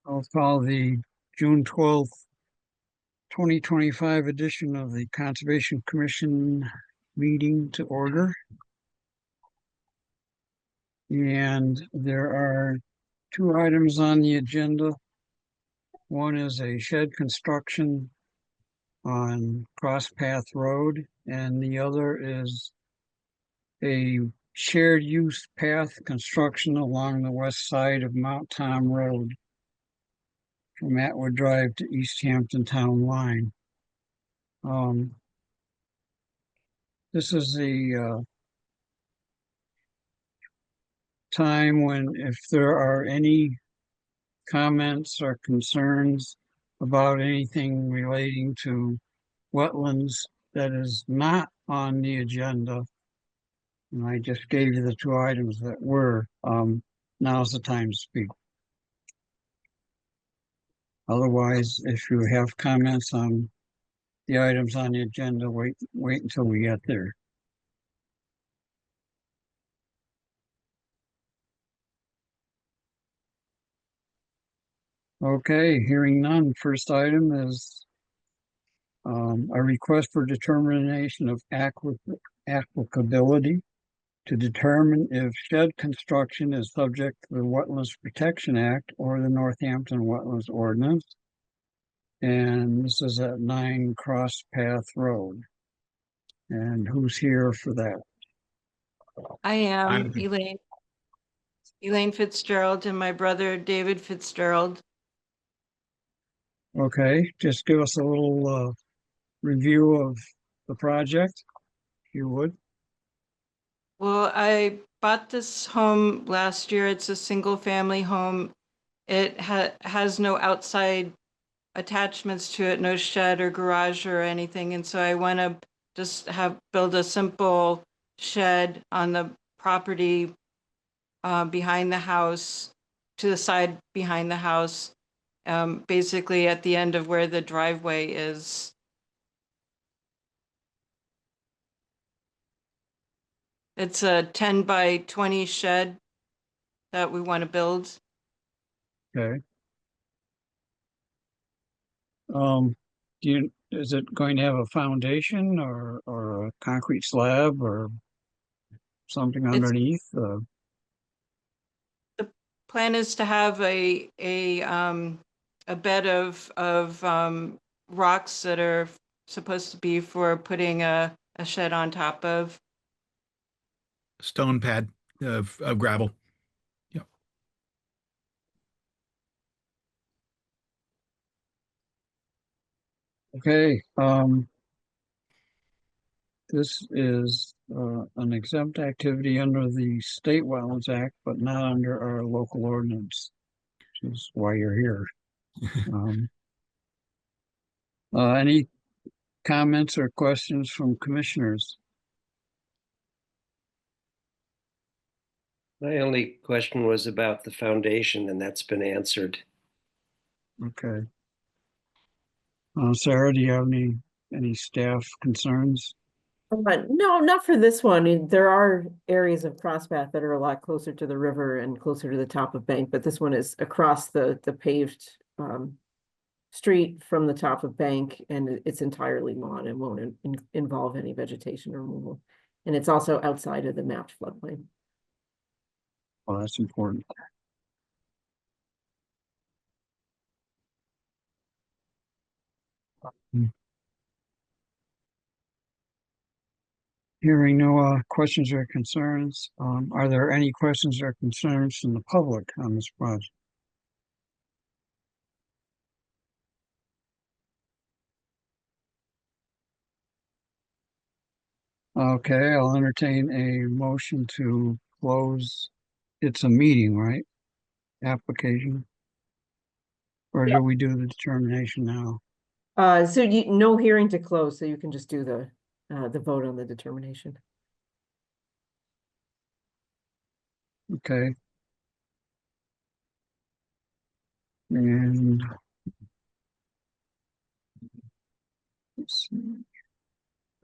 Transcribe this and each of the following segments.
I'll call the June 12th, 2025 edition of the Conservation Commission meeting to order. And there are two items on the agenda. One is a shed construction on Cross Path Road, and the other is a shared use path construction along the west side of Mount Tom Road from Atwood Drive to East Hampton Town Line. This is the time when, if there are any comments or concerns about anything relating to wetlands that is not on the agenda, and I just gave you the two items that were, now's the time to speak. Otherwise, if you have comments on the items on the agenda, wait until we get there. Okay, hearing none. First item is a request for determination of applicability to determine if shed construction is subject to the Wetlands Protection Act or the Northampton Wetlands Ordinance. And this is at 9 Cross Path Road. And who's here for that? I am Elaine Fitzgerald, and my brother David Fitzgerald. Okay, just give us a little review of the project, if you would. Well, I bought this home last year. It's a single family home. It has no outside attachments to it, no shed or garage or anything. And so I want to just build a simple shed on the property behind the house, to the side behind the house, basically at the end of where the driveway is. It's a 10 by 20 shed that we want to build. Okay. Is it going to have a foundation or a concrete slab or something underneath? The plan is to have a bed of rocks that are supposed to be for putting a shed on top of. Stone pad of gravel. Yeah. Okay. This is an exempt activity under the State Wetlands Act, but not under our local ordinance, which is why you're here. Any comments or questions from commissioners? My only question was about the foundation, and that's been answered. Okay. Sarah, do you have any staff concerns? No, not for this one. There are areas of crosspath that are a lot closer to the river and closer to the top of bank, but this one is across the paved street from the top of bank, and it's entirely lawn and won't involve any vegetation removal. And it's also outside of the mapped floodplain. Oh, that's important. Hearing no questions or concerns, are there any questions or concerns from the public on this project? Okay, I'll entertain a motion to close. It's a meeting, right? Application? Or do we do the determination now? So no hearing to close, so you can just do the vote on the determination. Okay. And let's see.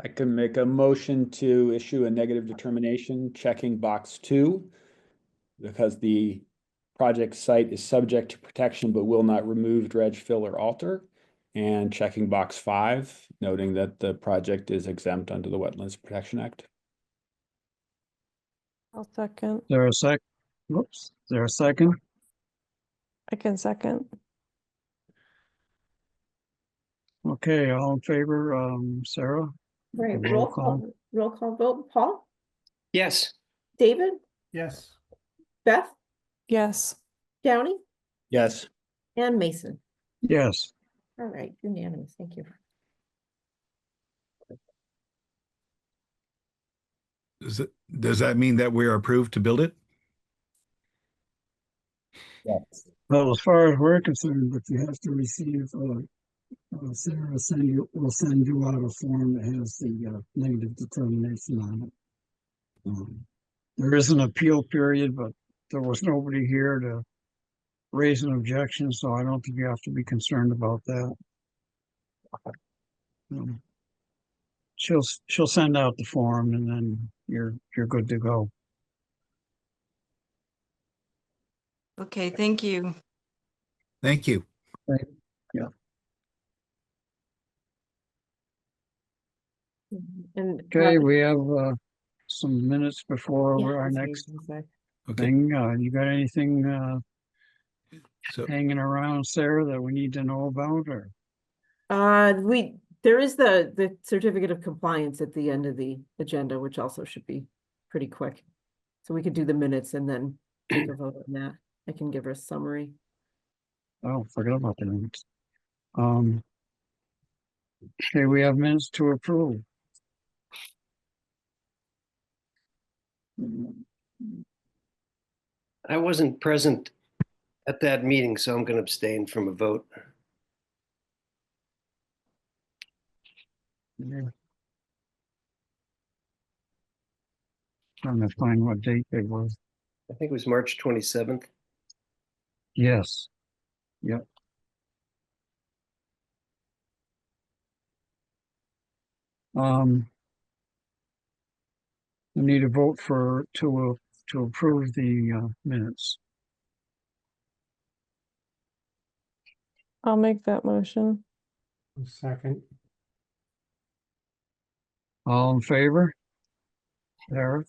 I can make a motion to issue a negative determination, checking box 2, because the project site is subject to protection but will not remove, dredge, fill, or alter. And checking box 5, noting that the project is exempt under the Wetlands Protection Act. I'll second. There a sec? Whoops, there a second? I can second. Okay, all in favor, Sarah? Right, Roll call. roll call vote. Paul, Yes. David, Yes. Beth, Yes. Downey, Yes. and Mason. Yes, All right, unanimous. Thank you. Does that mean that we're approved to build it? Yes. well, as far as we're concerned, but you have to receive, Sarah will send you out a form that has the negative determination on it. There is an appeal period, but there was nobody here to raise an objection, so I don't think you have to be concerned about that. She'll send out the form and then you're good to go. Okay, thank you. Thank you. And Okay, we have some minutes before yeah, our that's what I next was gonna say. Okay. thing. You got anything So, hanging around, Sarah, that we need to know about, or? There is the certificate of compliance at the end of the agenda, which also should be pretty quick. So we could do the minutes and then take a vote on that. I can give her a summary. Oh, forget about the minutes. Okay, we have minutes to approve. I wasn't present at that meeting, so I'm going to abstain from a vote. Yeah. Trying to find what date they was. I think it was March 27th. Yes. Yep. We need a vote to approve the minutes. I'll make that motion. second. All in favor? Sarah?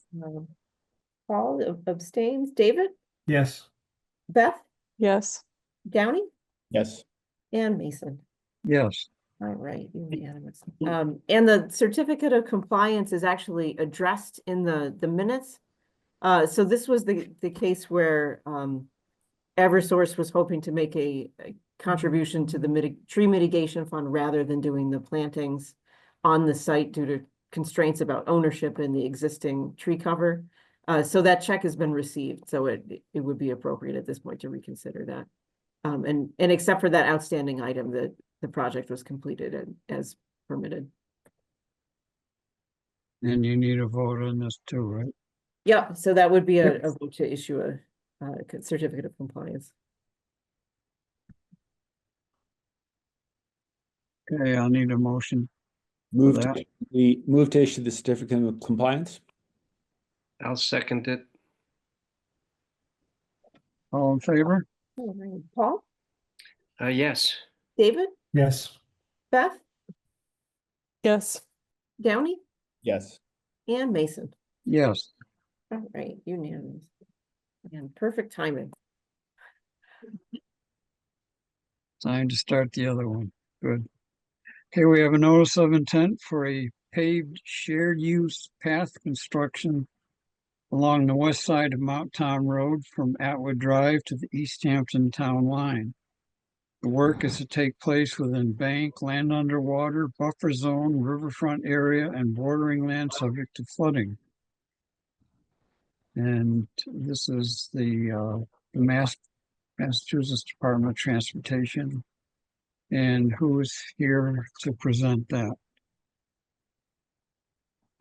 Paul abstains. David, Yes. Beth, Yes. Downey, Yes. and Mason. Yes. All right, unanimous. And the certificate of compliance is actually addressed in the minutes. So this was the case where Eversource was hoping to make a contribution to the tree mitigation fund rather than doing the plantings on the site due to constraints about ownership in the existing tree cover. So that check has been received, so it would be appropriate at this point to reconsider that. And except for that outstanding item, that the project was completed as permitted. And you need a vote on this too, right? Yep, so that would be a vote to issue a certificate of compliance. Okay, I'll need a motion. Move that. to issue the certificate of compliance. I'll second it. All in favor? All right, Paul, Yes. David, Yes. Beth, Yes. Downey, Yes. and Mason. Yes. All right, unanimous. And perfect timing. Time to start the other one. Good. Okay, we have a notice of intent for a paved shared use path construction along the west side of Mount Tom Road from Atwood Drive to the East Hampton Town Line. The work is to take place within bank, land underwater, buffer zone, riverfront area, and bordering land subject to flooding. And this is the Massachusetts Department of Transportation. And who is here to present that?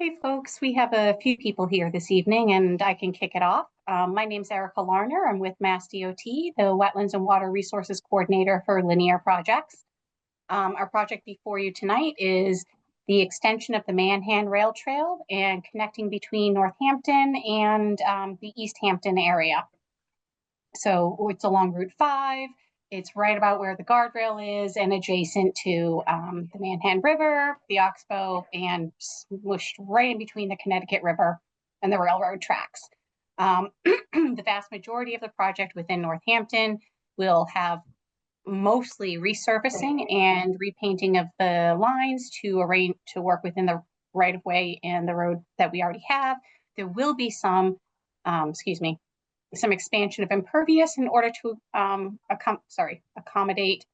Hey folks, we have a few people here this evening and I can kick it off. My name's Erica Larner. I'm with Mass DOT, the Wetlands and Water Resources Coordinator for Linear Projects. Our project before you tonight is the extension of the Manhan Rail Trail and connecting between Northampton and the East Hampton area. So it's along Route 5. It's right about where the guardrail is and adjacent to the Manhan River, the Oxbow, and smushed right in between the Connecticut River and the railroad tracks. The vast majority of the project within Northampton will have mostly resurfacing and repainting of the lines to arrange to work within the right of way and the road that we already have. There will be some, some expansion of impervious in order to accommodate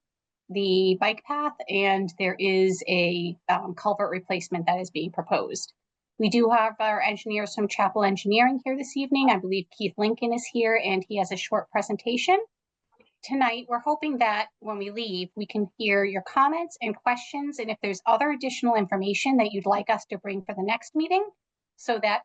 the bike path, and there is a culvert replacement that is being proposed. We do have our engineers from Chapel Engineering here this evening. I believe Keith Lincoln is here and he has a short presentation. Tonight, we're hoping that when we leave, we can hear your comments and questions, and if there's other additional information that you'd like us to bring for the next meeting, so that,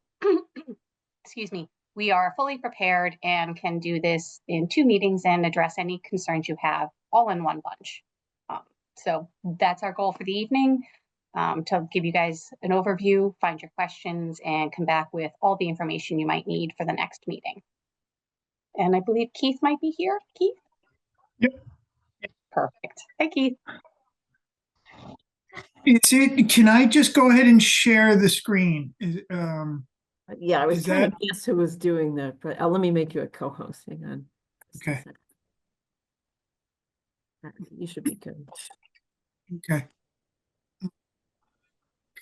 excuse me, we are fully prepared and can do this in 2 meetings and address any concerns you have all in one bunch. So that's our goal for the evening, to give you guys an overview, find your questions, and come back with all the information you might need for the next meeting. And I believe Keith might be here. Keith? Yep. Perfect. Hi, Keith. Can I just go ahead and share the screen? Yeah, I was Is trying that- to guess who was doing that, but let me make you a co-host. Hang on. Just a Okay. sec. You should be good. Okay.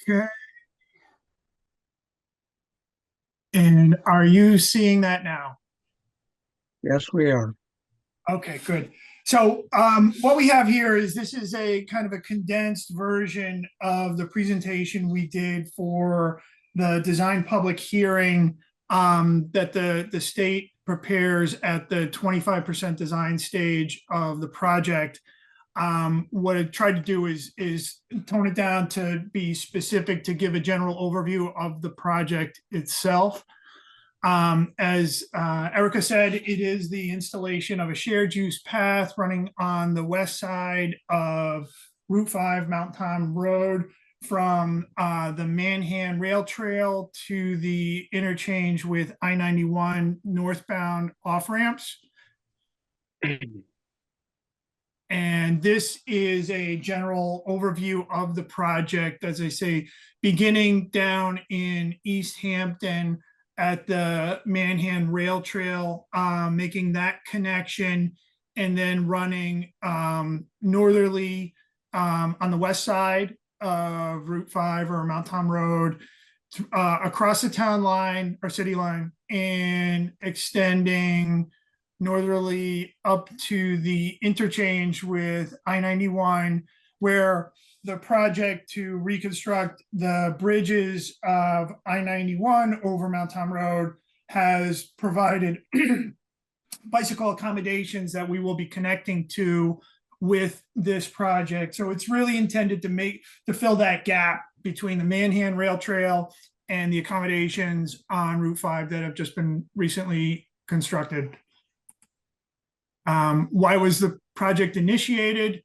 Okay. And are you seeing that now? Yes, we are. Okay, good. So what we have here is this is a kind of a condensed version of the presentation we did for the design public hearing that the state prepares at the 25% design stage of the project. What I tried to do is tone it down to be specific, to give a general overview of the project itself. As Erica said, it is the installation of a shared use path running on the west side of Route 5 Mount Tom Road from the Manhan Rail Trail to the interchange with I-91 northbound off-ramps. And this is a general overview of the project, as I say, beginning down in East Hampton at the Manhan Rail Trail, making that connection, and then running northerly on the west side of Route 5 or Mount Tom Road, across the town line or city line, and extending northerly up to the interchange with I-91, where the project to reconstruct the bridges of I-91 over Mount Tom Road has provided bicycle accommodations that we will be connecting to with this project. So it's really intended to fill that gap between the Manhan Rail Trail and the accommodations on Route 5 that have just been recently constructed. Why was the project initiated?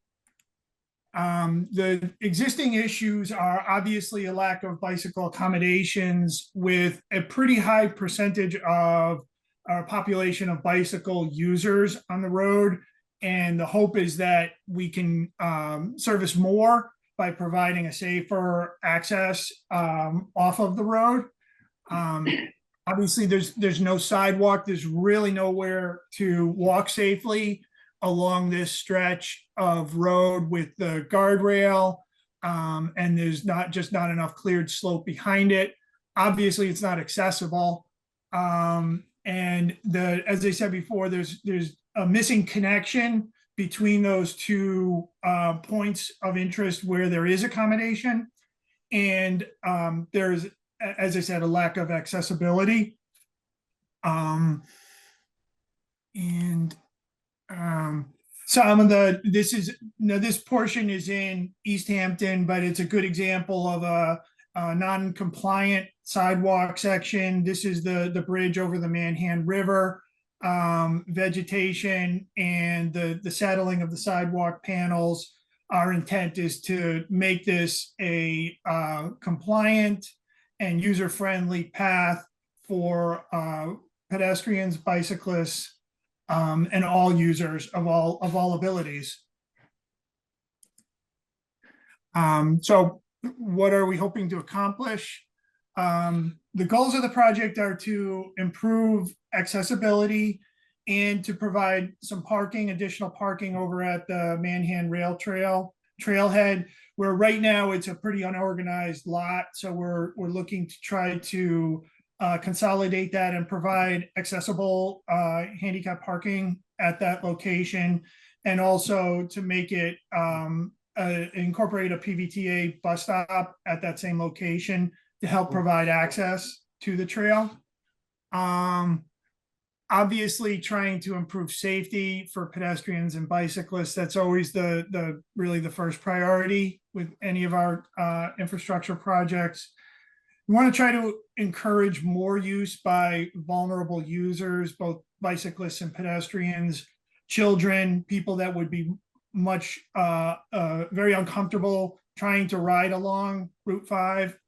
The existing issues are obviously a lack of bicycle accommodations, with a pretty high percentage of our population of bicycle users on the road. And the hope is that we can service more by providing a safer access off of the road. Obviously, there's no sidewalk. There's really nowhere to walk safely along this stretch of road with the guardrail, and there's not enough cleared slope behind it. Obviously, it's not accessible, and as I said before, there's a missing connection between those two points of interest where there is accommodation, and there's, as I said, a lack of accessibility. Some of this portion is in East Hampton, but it's a good example of a non-compliant sidewalk section. This is the bridge over the Manhan River. Vegetation and the settling of the sidewalk panels. Our intent is to make this a compliant and user-friendly path for pedestrians, bicyclists, and all users of all abilities. So what are we hoping to accomplish? The goals of the project are to improve accessibility and to provide some additional parking over at the Manhan Rail trailhead, where right now it's a pretty unorganized lot. So we're looking to try to consolidate that and provide accessible handicap parking at that location, and also to make it incorporate a PVTA bus stop at that same location to help provide access to the trail. Obviously trying to improve safety for pedestrians and bicyclists. That's always really the first priority with any of our infrastructure projects. We want to try to encourage more use by vulnerable users, both bicyclists and pedestrians, children, people that would be very uncomfortable trying to ride along Route 5.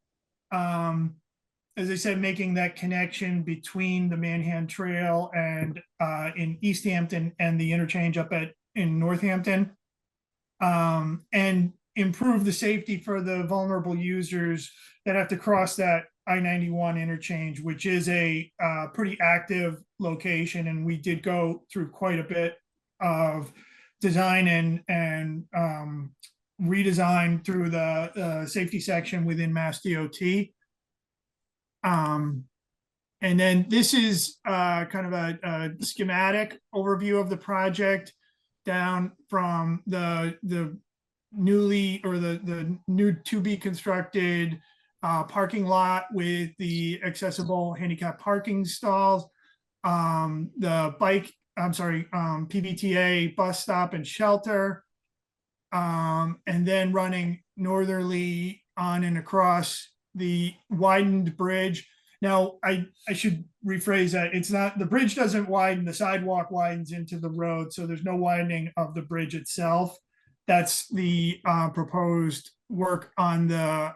As I said, making that connection between the Manhan Trail and in East Hampton and the interchange in Northampton, and improve the safety for the vulnerable users that have to cross that I-91 interchange, which is a pretty active location. And we did go through quite a bit of design and redesign through the safety section within Mass DOT. And then this is kind of a schematic overview of the project down from the new to be constructed parking lot with the accessible handicap parking stalls, PVTA bus stop and shelter, and then running northerly on and across the widened bridge. Now, I should rephrase that. It's not, the bridge doesn't widen, the sidewalk widens into the road, so there's no widening of the bridge itself. That's the proposed work on the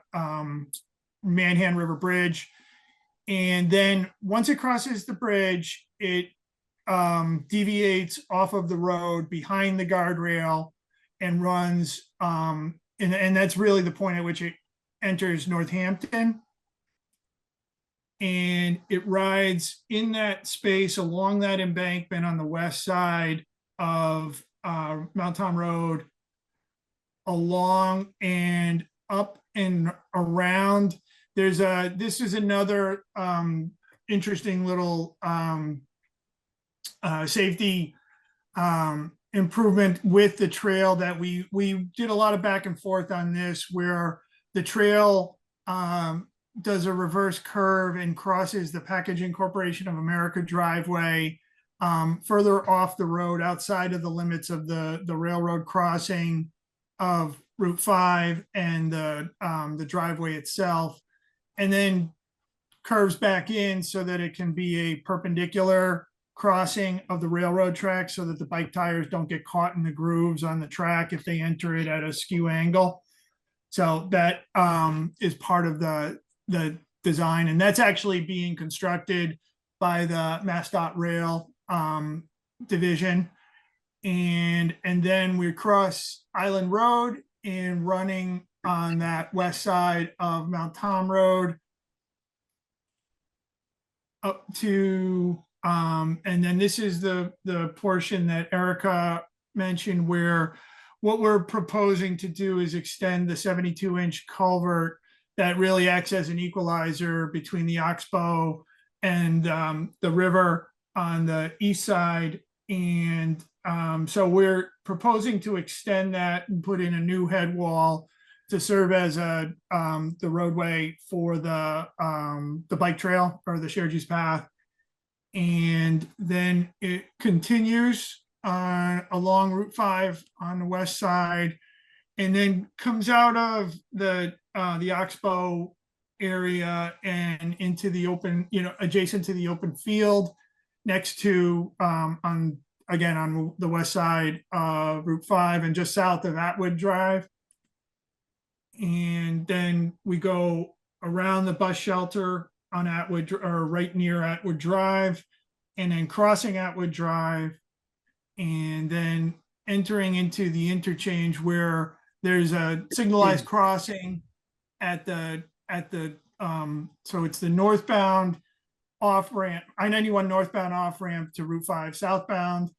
Manhan River Bridge. And then once it crosses the bridge, it deviates off of the road behind the guardrail and runs, and that's really the point at which it enters Northampton. And it rides in that space along that embankment on the west side of Mount Tom Road, along and up and around. This is another interesting little safety improvement with the trail that we did a lot of back and forth on this, where the trail does a reverse curve and crosses the Packaging Corporation of America driveway further off the road, outside of the limits of the railroad crossing of Route 5 and the driveway itself, and then curves back in so that it can be a perpendicular crossing of the railroad track, so that the bike tires don't get caught in the grooves on the track if they enter it at a skew angle. So that is part of the design, and that's actually being constructed by the MassDOT Rail division. And then we cross Island Road and running on that west side of Mount Tom Road up to and then this is the portion that Erica mentioned, where what we're proposing to do is extend the 72-inch culvert that really acts as an equalizer between the Oxbow and the river on the east side. And so we're proposing to extend that and put in a new head wall to serve as the roadway for the bike trail or the shared use path. And then it continues along Route 5 on the west side, and then comes out of the Oxbow area and into the open, adjacent to the open field next to on the west side of Route 5 and just south of Atwood Drive. And then we go around the bus shelter on Atwood, or right near Atwood Drive, and then crossing Atwood Drive and then entering into the interchange where there's a signalized crossing at the, so it's the northbound off ramp, I-91 northbound off ramp to Route 5 southbound.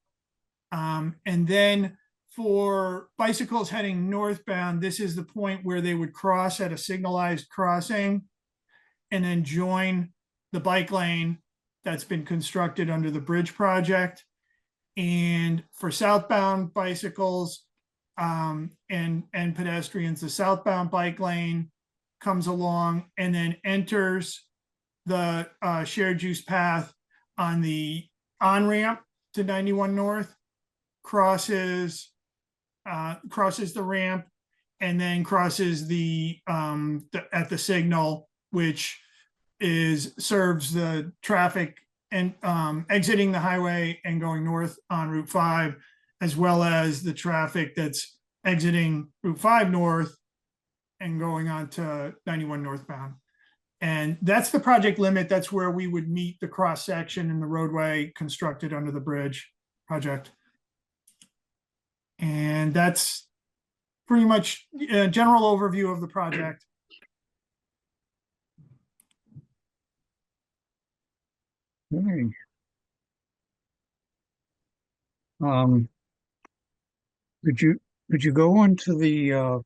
And then for bicycles heading northbound, this is the point where they would cross at a signalized crossing and then join the bike lane that's been constructed under the bridge project. And for southbound bicycles and pedestrians, the southbound bike lane comes along and then enters the shared use path on the on-ramp to 91 North, crosses the ramp, and then crosses at the signal, which serves the traffic and exiting the highway and going north on Route 5, as well as the traffic that's exiting Route 5 north and going on to 91 northbound. And that's the project limit. That's where we would meet the cross section in the roadway constructed under the bridge project. And that's pretty much a general overview of the project. Okay. Could you go into the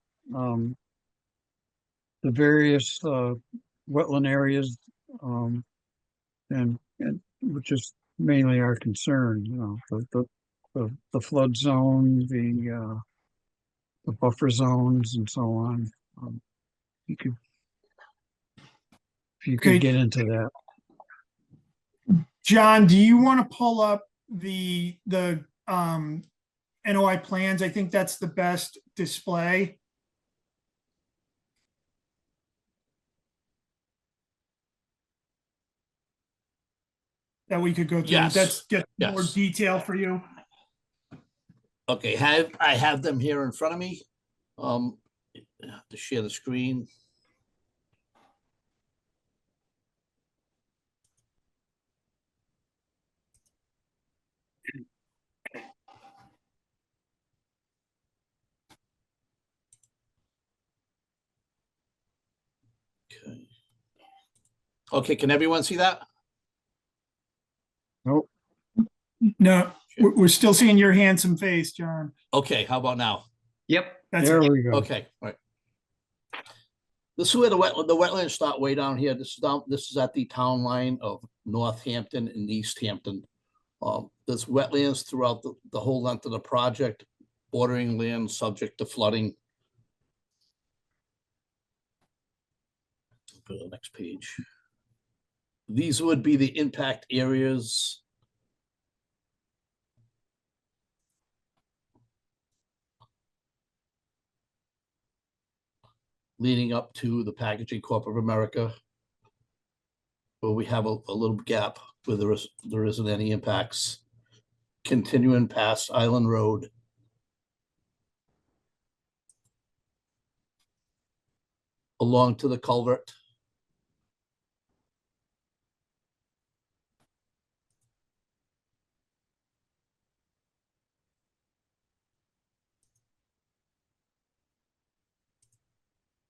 various wetland areas, and which is mainly our concern, you know, the flood zone, the buffer zones, and so on. You could, if you could Okay. get into that. John, do you want to pull up the NOI plans? I think that's the best display. That we could go through. Yes. That's get more Yes. detail for you. Okay, I have them here in front of me. To share the screen. Okay. Okay, can everyone see that? Nope. No, we're still seeing your handsome face, John. Okay, how about now? Yep. That's There it. we go. Okay, all right. This is where the wetlands start way down here. This is at the town line of Northampton and East Hampton. There's wetlands throughout the whole length of the project, bordering land subject to flooding. Go to the next page. These would be the impact areas. Leading up to the Packaging Corp of America, where we have a little gap where there isn't any impacts. Continuing past Island Road. Along to the culvert.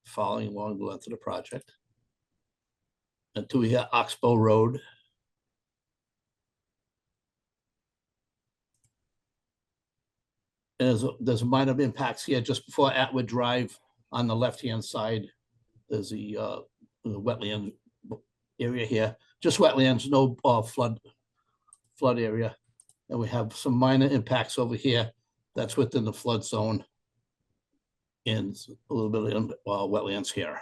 Following along the length of the project. Until we hit Oxbow Road. And there's minor impacts here just before Atwood Drive on the left-hand side. There's the wetland area here, just wetlands, no flood area. And we have some minor impacts over here. That's within the flood zone. And a little bit of wetlands here.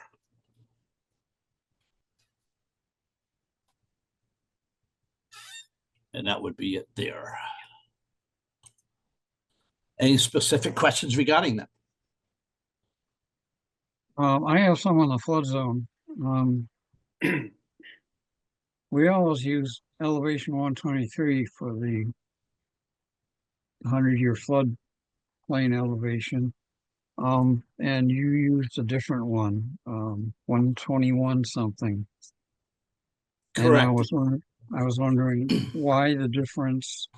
And that would be it there. Any specific questions regarding that? I have some on the flood zone. We always use elevation 123 for the 100-year flood plain elevation. And you used a different one, 121 something. And Correct. I was wondering why the difference,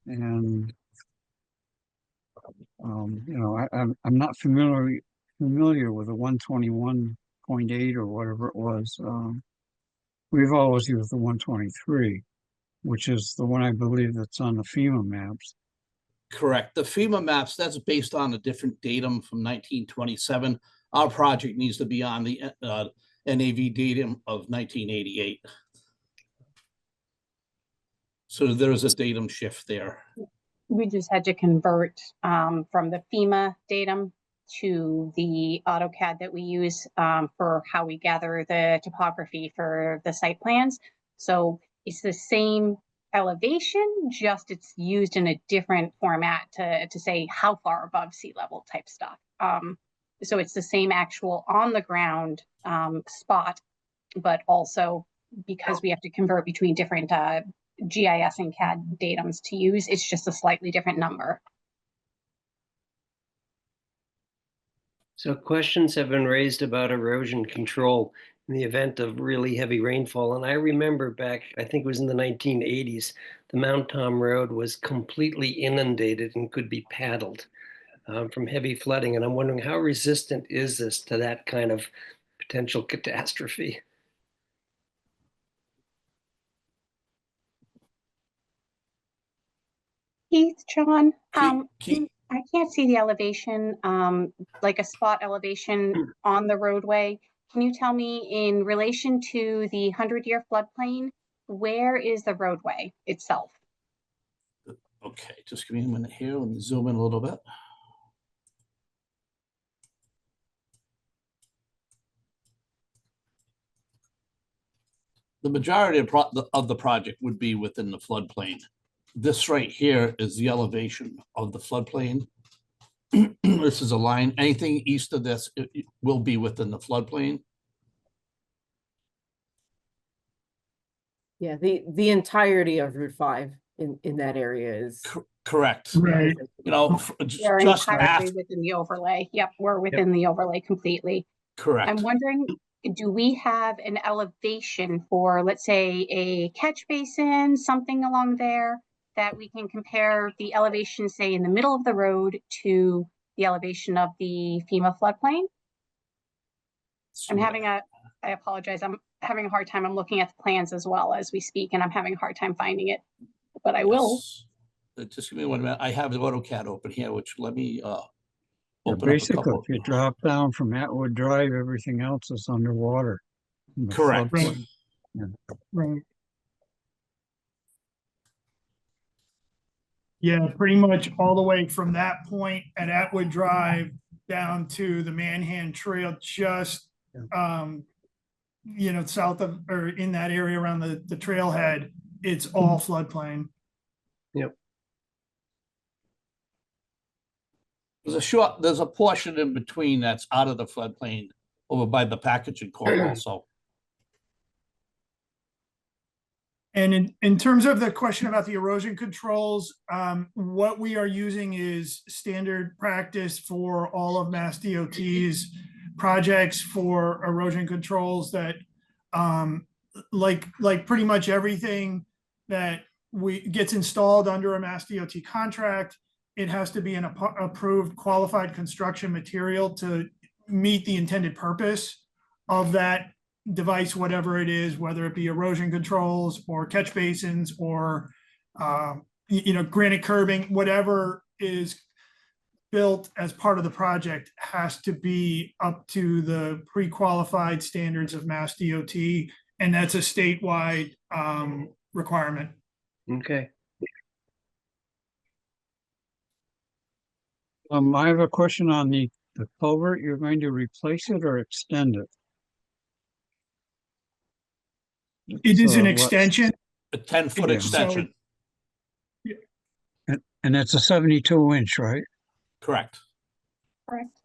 and I'm not familiar with the 121.8 or whatever it was. We've always used the 123, which is the one I believe that's on the FEMA maps. Correct. The FEMA maps, that's based on a different datum from 1927. Our project needs to be on the NAV datum of 1988. So there's a datum shift there. We just had to convert from the FEMA datum to the AutoCAD that we use for how we gather the topography for the site plans. So it's the same elevation, just it's used in a different format to say how far above sea level type stuff. So it's the same actual on the ground spot, but also because we have to convert between different GIS and CAD datums to use, it's just a slightly different number. So questions have been raised about erosion control in the event of really heavy rainfall. And I remember back, I think it was in the 1980s, the Mount Tom Road was completely inundated and could be paddled from heavy flooding. And I'm wondering, how resistant is this to that kind of potential catastrophe? Keith, John, Keith, I can't see the elevation, like a spot elevation on the roadway. Can you tell me in relation to the 100-year floodplain, where is the roadway itself? okay, just give me a minute here. Let me zoom in a little bit. The majority of the project would be within the floodplain. This right here is the elevation of the floodplain. This is a line. Anything east of this it will be within the floodplain. Yeah, the entirety of Route 5 in that area is. Correct. Right. You know, We're just entirely after. within the overlay. Yep, we're within the overlay completely. Correct. I'm wondering, do we have an elevation for, let's say, a catch basin, something along there, that we can compare the elevation, say, in the middle of the road to the elevation of the FEMA floodplain? I apologize, I'm having a hard time. I'm looking at the plans as well as we speak, and I'm having a hard time finding it, but I will. Just give me 1 minute. I have the AutoCAD open here, which let me Yeah, open up a basically, couple. if you drop down from Atwood Drive, everything else is underwater. in the Correct. floodplain. Right. Yeah, pretty much all the way from that point at Atwood Drive down to the Manhan Trail, just south of or in that area around the trailhead, it's all floodplain. Yep. There's a portion in between that's out of the floodplain over by the packaging court also. And in terms of the question about the erosion controls, what we are using is standard practice for all of Mass DOT's projects for erosion controls that, like pretty much everything that gets installed under a Mass DOT contract, it has to be an approved qualified construction material to meet the intended purpose of that device, whatever it is, whether it be erosion controls or catch basins or granite curbing, whatever is built as part of the project has to be up to the pre-qualified standards of Mass DOT, and that's a statewide requirement. Okay. I have a question on the culvert. You're going to replace it or extend it? It is an what- extension. A 10-foot Yeah. extension. And it's a 72-inch, right? Correct. Correct.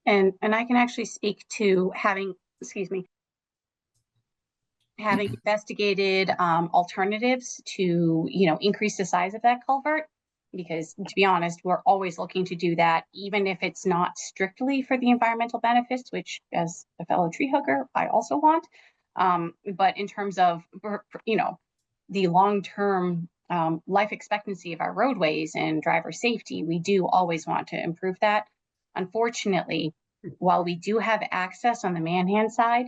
And I can actually speak to having investigated alternatives to, increase the size of that culvert. Because to be honest, we're always looking to do that, even if it's not strictly for the environmental benefits, which as a fellow tree hugger, I also want. But in terms of, the long-term life expectancy of our roadways and driver safety, we do always want to improve that. Unfortunately, while we do have access on the Manhan side,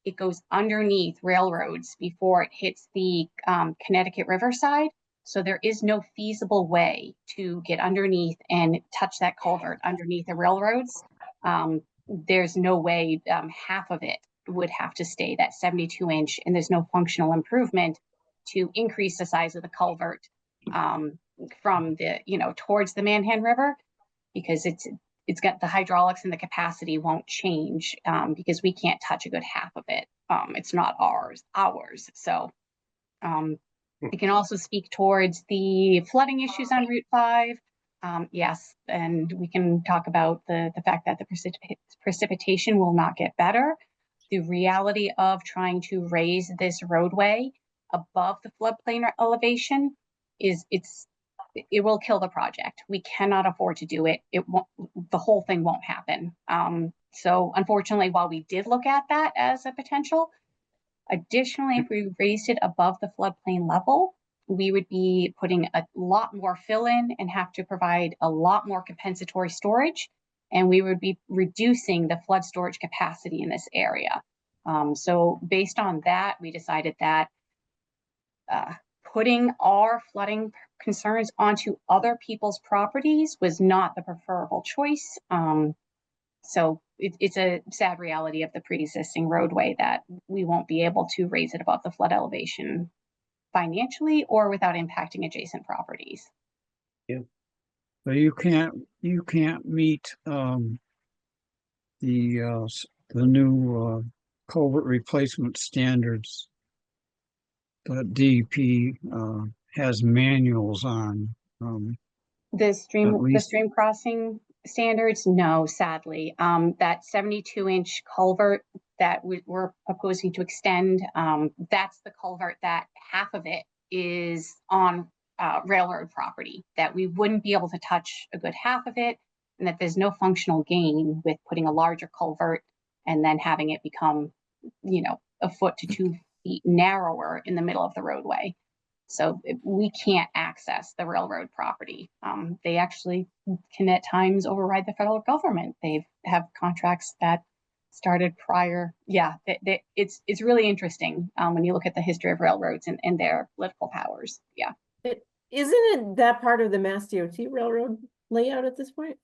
it goes underneath railroads before it hits the Connecticut River side. So there is no feasible way to get underneath and touch that culvert underneath the railroads. There's no way, half of it would have to stay that 72-inch, and there's no functional improvement to increase the size of the culvert from the, towards the Manhan River, because it's got the hydraulics and the capacity won't change because we can't touch a good half of it. It's not ours. So we can also speak towards the flooding issues on Route 5. Yes, and we can talk about the fact that the precipitation will not get better. The reality of trying to raise this roadway above the floodplain elevation is it will kill the project. We cannot afford to do it. It won't, the whole thing won't happen. So unfortunately, while we did look at that as a potential, additionally, if we raised it above the floodplain level, we would be putting a lot more fill in and have to provide a lot more compensatory storage. And we would be reducing the flood storage capacity in this area. So based on that, we decided that putting our flooding concerns onto other people's properties was not the preferable choice. So it's a sad reality of the pre-existing roadway that we won't be able to raise it above the flood elevation financially or without impacting adjacent properties. So you can't meet the new culvert replacement standards that DEP has manuals on. The stream least- crossing standards, no, sadly. That 72-inch culvert that we're proposing to extend, that's the culvert that half of it is on railroad property, that we wouldn't be able to touch a good half of it, and that there's no functional gain with putting a larger culvert and then having it become, a foot to 2 feet narrower in the middle of the roadway. So we can't access the railroad property. They actually can at times override the federal government. They have contracts that started prior. Yeah, it's really interesting when you look at the history of railroads and their political powers. Yeah. Isn't it that part of the Mass DOT railroad layout at this point?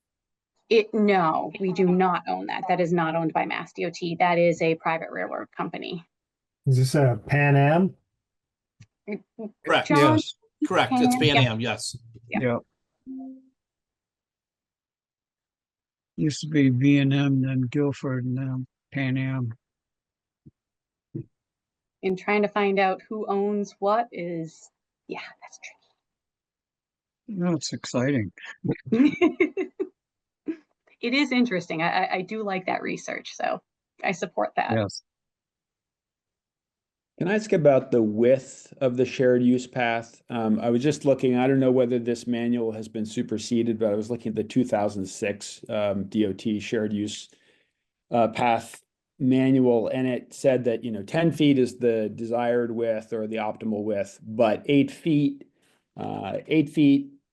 No, we do not own that. That is not owned by Mass DOT. That is a private railroad company. Is this a Pan Am? Correct. John? Yes. Correct. Pan It's Am, Pan yep. Am, yes. Yeah. Yeah. Used to be B&M, then Guilford, and then Pan Am. And trying to find out who owns what is, that's That's exciting. tricky. It is interesting. I do like that research, so I support that. Yes. Can I ask about the width of the shared use path? I was just looking, I don't know whether this manual has been superseded, but I was looking at the 2006 DOT shared use path manual, and it said that 10 feet is the desired width or the optimal width, but 8 feet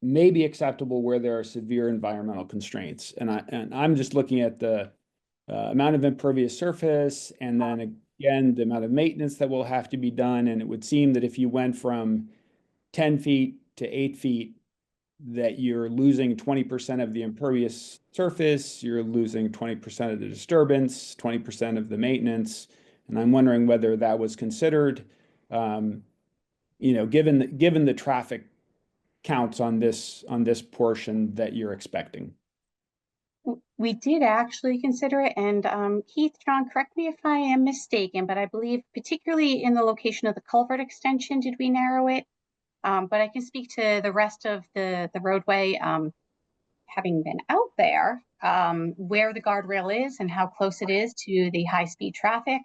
may be acceptable where there are severe environmental constraints. And I'm just looking at the amount of impervious surface, and then again the amount of maintenance that will have to be done. And it would seem that if you went from 10 feet to 8 feet, that you're losing 20% of the impervious surface, you're losing 20% of the disturbance, 20% of the maintenance. And I'm wondering whether that was considered, given the traffic counts on this portion that you're expecting. We did actually consider it, and Keith, John, correct me if I am mistaken, but I believe particularly in the location of the culvert extension, did we narrow it? But I can speak to the rest of the roadway, having been out there, where the guardrail is and how close it is to the high-speed traffic.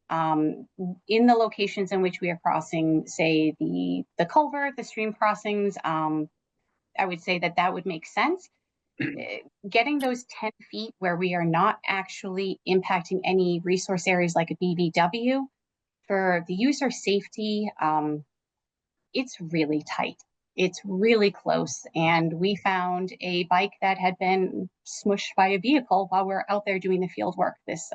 In the locations in which we are crossing, say the culvert, the stream crossings, I would say that would make sense. Getting those 10 feet where we are not actually impacting any resource areas like a BBW for the user safety, it's really tight. It's really close, and we found a bike that had been smushed by a vehicle while we were out there doing the field work this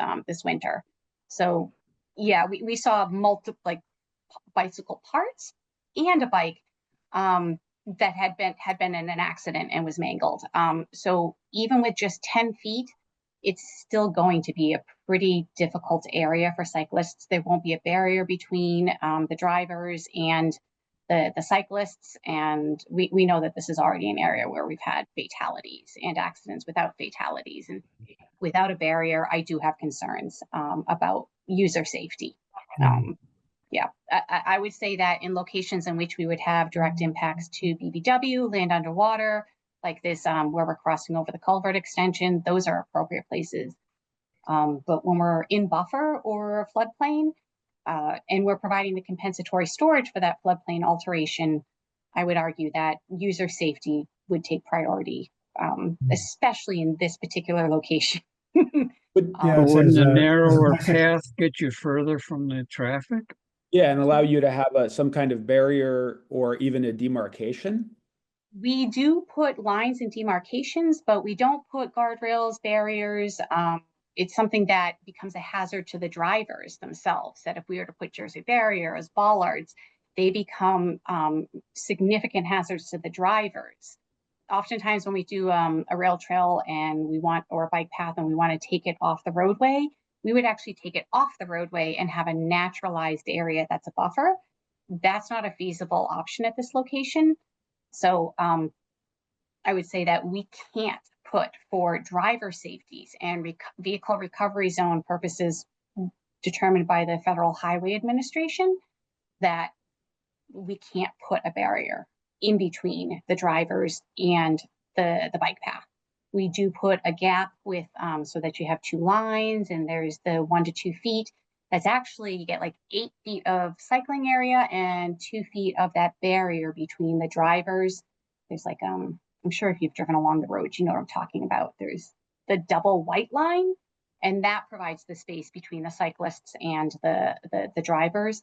winter. So yeah, we saw multiple like bicycle parts and a bike that had been in an accident and was mangled. So even with just 10 feet, it's still going to be a pretty difficult area for cyclists. There won't be a barrier between the drivers and the cyclists. And we know that this is already an area where we've had fatalities and accidents without fatalities. And without a barrier, I do have concerns about user safety. Yeah, I would say that in locations in which we would have direct impacts to BBW, land underwater, like this, where we're crossing over the culvert extension, those are appropriate places. But when we're in buffer or floodplain, and we're providing the compensatory storage for that floodplain alteration, I would argue that user safety would take priority, especially in this particular location. But Yeah, it Wouldn't says, a narrower path get you further from the traffic? yeah, and allow you to have some kind of barrier or even a demarcation. We do put lines and demarcations, but we don't put guardrails, barriers. It's something that becomes a hazard to the drivers themselves, that if we were to put Jersey barriers, bollards, they become significant hazards to the drivers. Oftentimes when we do a rail trail and we want, or a bike path, and we want to take it off the roadway, we would actually take it off the roadway and have a naturalized area that's a buffer. That's not a feasible option at this location. So I would say that we can't put, for driver safeties and vehicle recovery zone purposes determined by the Federal Highway Administration, that we can't put a barrier in between the drivers and the bike path. We do put a gap with so that you have two lines, and there's the 1 to 2 feet. That's actually, you get like 8 feet of cycling area and 2 feet of that barrier between the drivers. There's like, I'm sure if you've driven along the road, you know what I'm talking about. There's the double white line, and that provides the space between the cyclists and the drivers.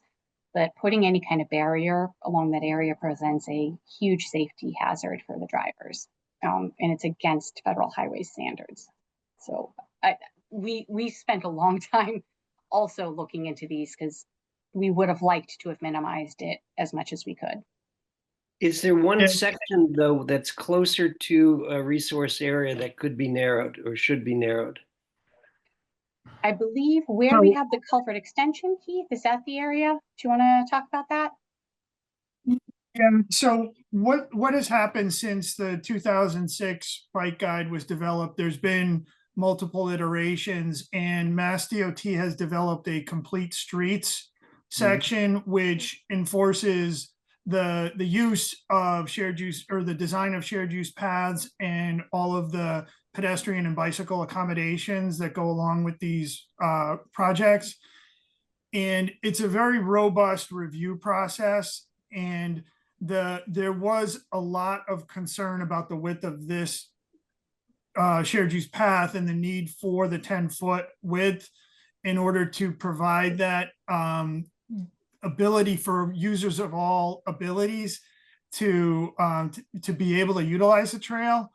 But putting any kind of barrier along that area presents a huge safety hazard for the drivers. And it's against federal highway standards. So we spent a long time also looking into these, because we would have liked to have minimized it as much as we could. Is there one Yeah. section, though, that's closer to a resource area that could be narrowed or should be narrowed? I believe where we have the culvert extension, Keith, is that the area? Do you want to talk about that? Yeah, so what has happened since the 2006 bike guide was developed? There's been multiple iterations, and Mass DOT has developed a complete streets section, which enforces the use of shared use, or the design of shared use paths, and all of the pedestrian and bicycle accommodations that go along with these projects. And it's a very robust review process, and there was a lot of concern about the width of this shared use path and the need for the 10-foot width in order to provide that ability for users of all abilities to be able to utilize the trail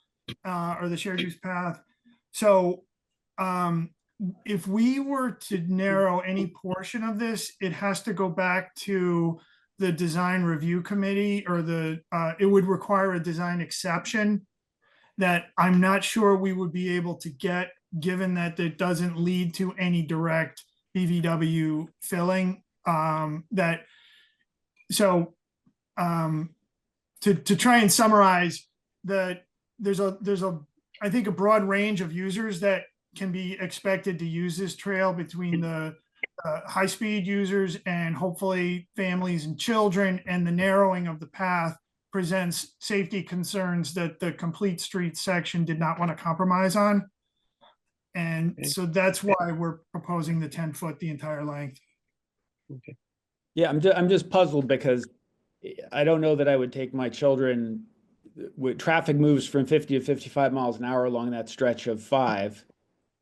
or the shared use path. So if we were to narrow any portion of this, it has to go back to the design review committee, or it would require a design exception that I'm not sure we would be able to get, given that it doesn't lead to any direct BVW filling. To try and summarize, there's I think a broad range of users that can be expected to use this trail, between the high-speed users and hopefully families and children, and the narrowing of the path presents safety concerns that the complete street section did not want to compromise on. And so that's why we're proposing the 10-foot, the entire length. Okay. Yeah, I'm just puzzled, because I don't know that I would take my children. Traffic moves from 50 to 55 miles an hour along that stretch of 5.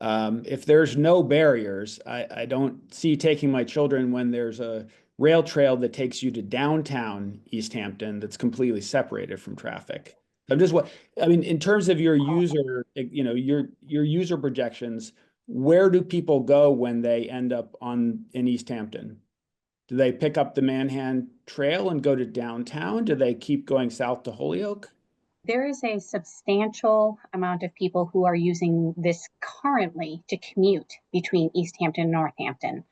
If there's no barriers, I don't see taking my children when there's a rail trail that takes you to downtown East Hampton that's completely separated from traffic. I'm just what I mean in terms of your user, your user projections. Where do people go when they end up in East Hampton? Do they pick up the Manhan Trail and go to downtown? Do they keep going south to Holyoke? There is a substantial amount of people who are using this currently to commute between East Hampton and Northampton.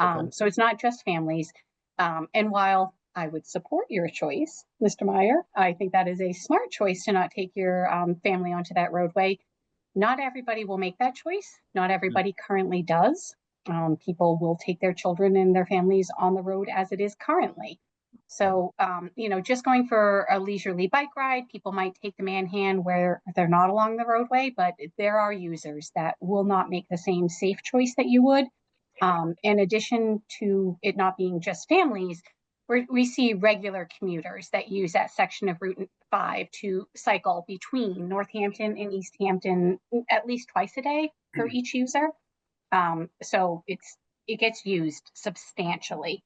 Okay. So it's not just families. And while I would support your choice, Mr. Meyer, I think that is a smart choice to not take your family onto that roadway. Not everybody will make that choice. Not everybody currently does. People will take their children and their families on the road as it is currently. So, just going for a leisurely bike ride, people might take the Manhan where they're not along the roadway, but there are users that will not make the same safe choice that you would. In addition to it not being just families, we see regular commuters that use that section of Route 5 to cycle between Northampton and East Hampton at least twice a day for each user. So it gets used substantially.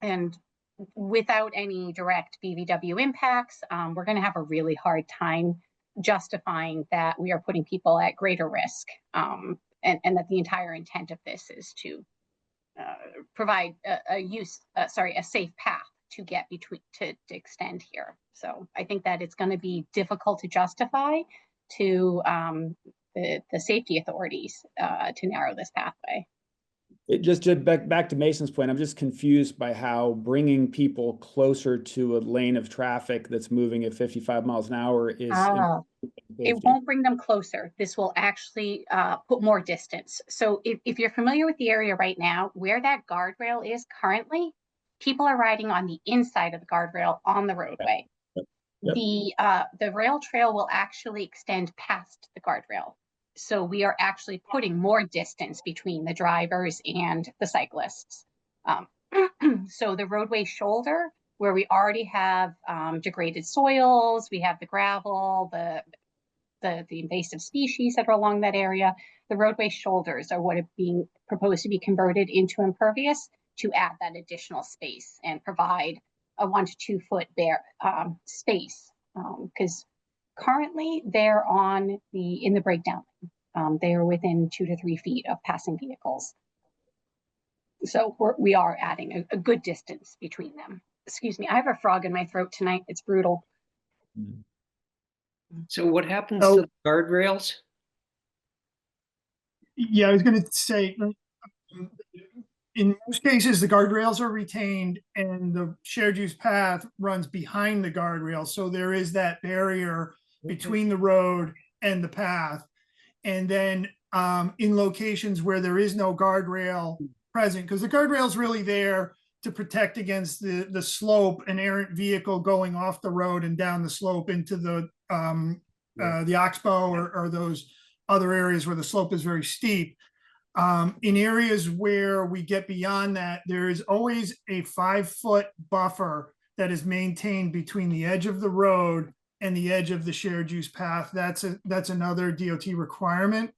And without any direct BVW impacts, we're going to have a really hard time justifying that we are putting people at greater risk, and that the entire intent of this is to provide a safe path to get to extend here. So I think that it's going to be difficult to justify to the safety authorities to narrow this pathway. It just back to Mason's point, I'm just confused by how bringing people closer to a lane of traffic that's moving at 55 miles an hour is. It won't bring them closer. This will actually put more distance. So if you're familiar with the area right now, where that guardrail is currently, people are riding on the inside of the guardrail on the roadway. Yep. The rail trail will actually extend past the guardrail. So we are actually putting more distance between the drivers and the cyclists. So the roadway shoulder, where we already have degraded soils, we have the gravel, the invasive species that are along that area, the roadway shoulders are what are being proposed to be converted into impervious to add that additional space and provide a 1 to 2 foot bare space, because currently they're in the breakdown. They are within 2 to 3 feet of passing vehicles. So we are adding a good distance between them. Excuse me, I have a frog in my throat tonight. It's brutal. So what happens to the guardrails? Yeah, I was going to say, in most cases, the guardrails are retained and the shared use path runs behind the guardrail. So there is that barrier between the road and the path. And then in locations where there is no guardrail present, because the guardrail is really there to protect against the slope, an errant vehicle going off the road and down the slope into the oxbow or those other areas where the slope is very steep. In areas where we get beyond that, there is always a 5-foot buffer that is maintained between the edge of the road and the edge of the shared use path. That's another DOT requirement.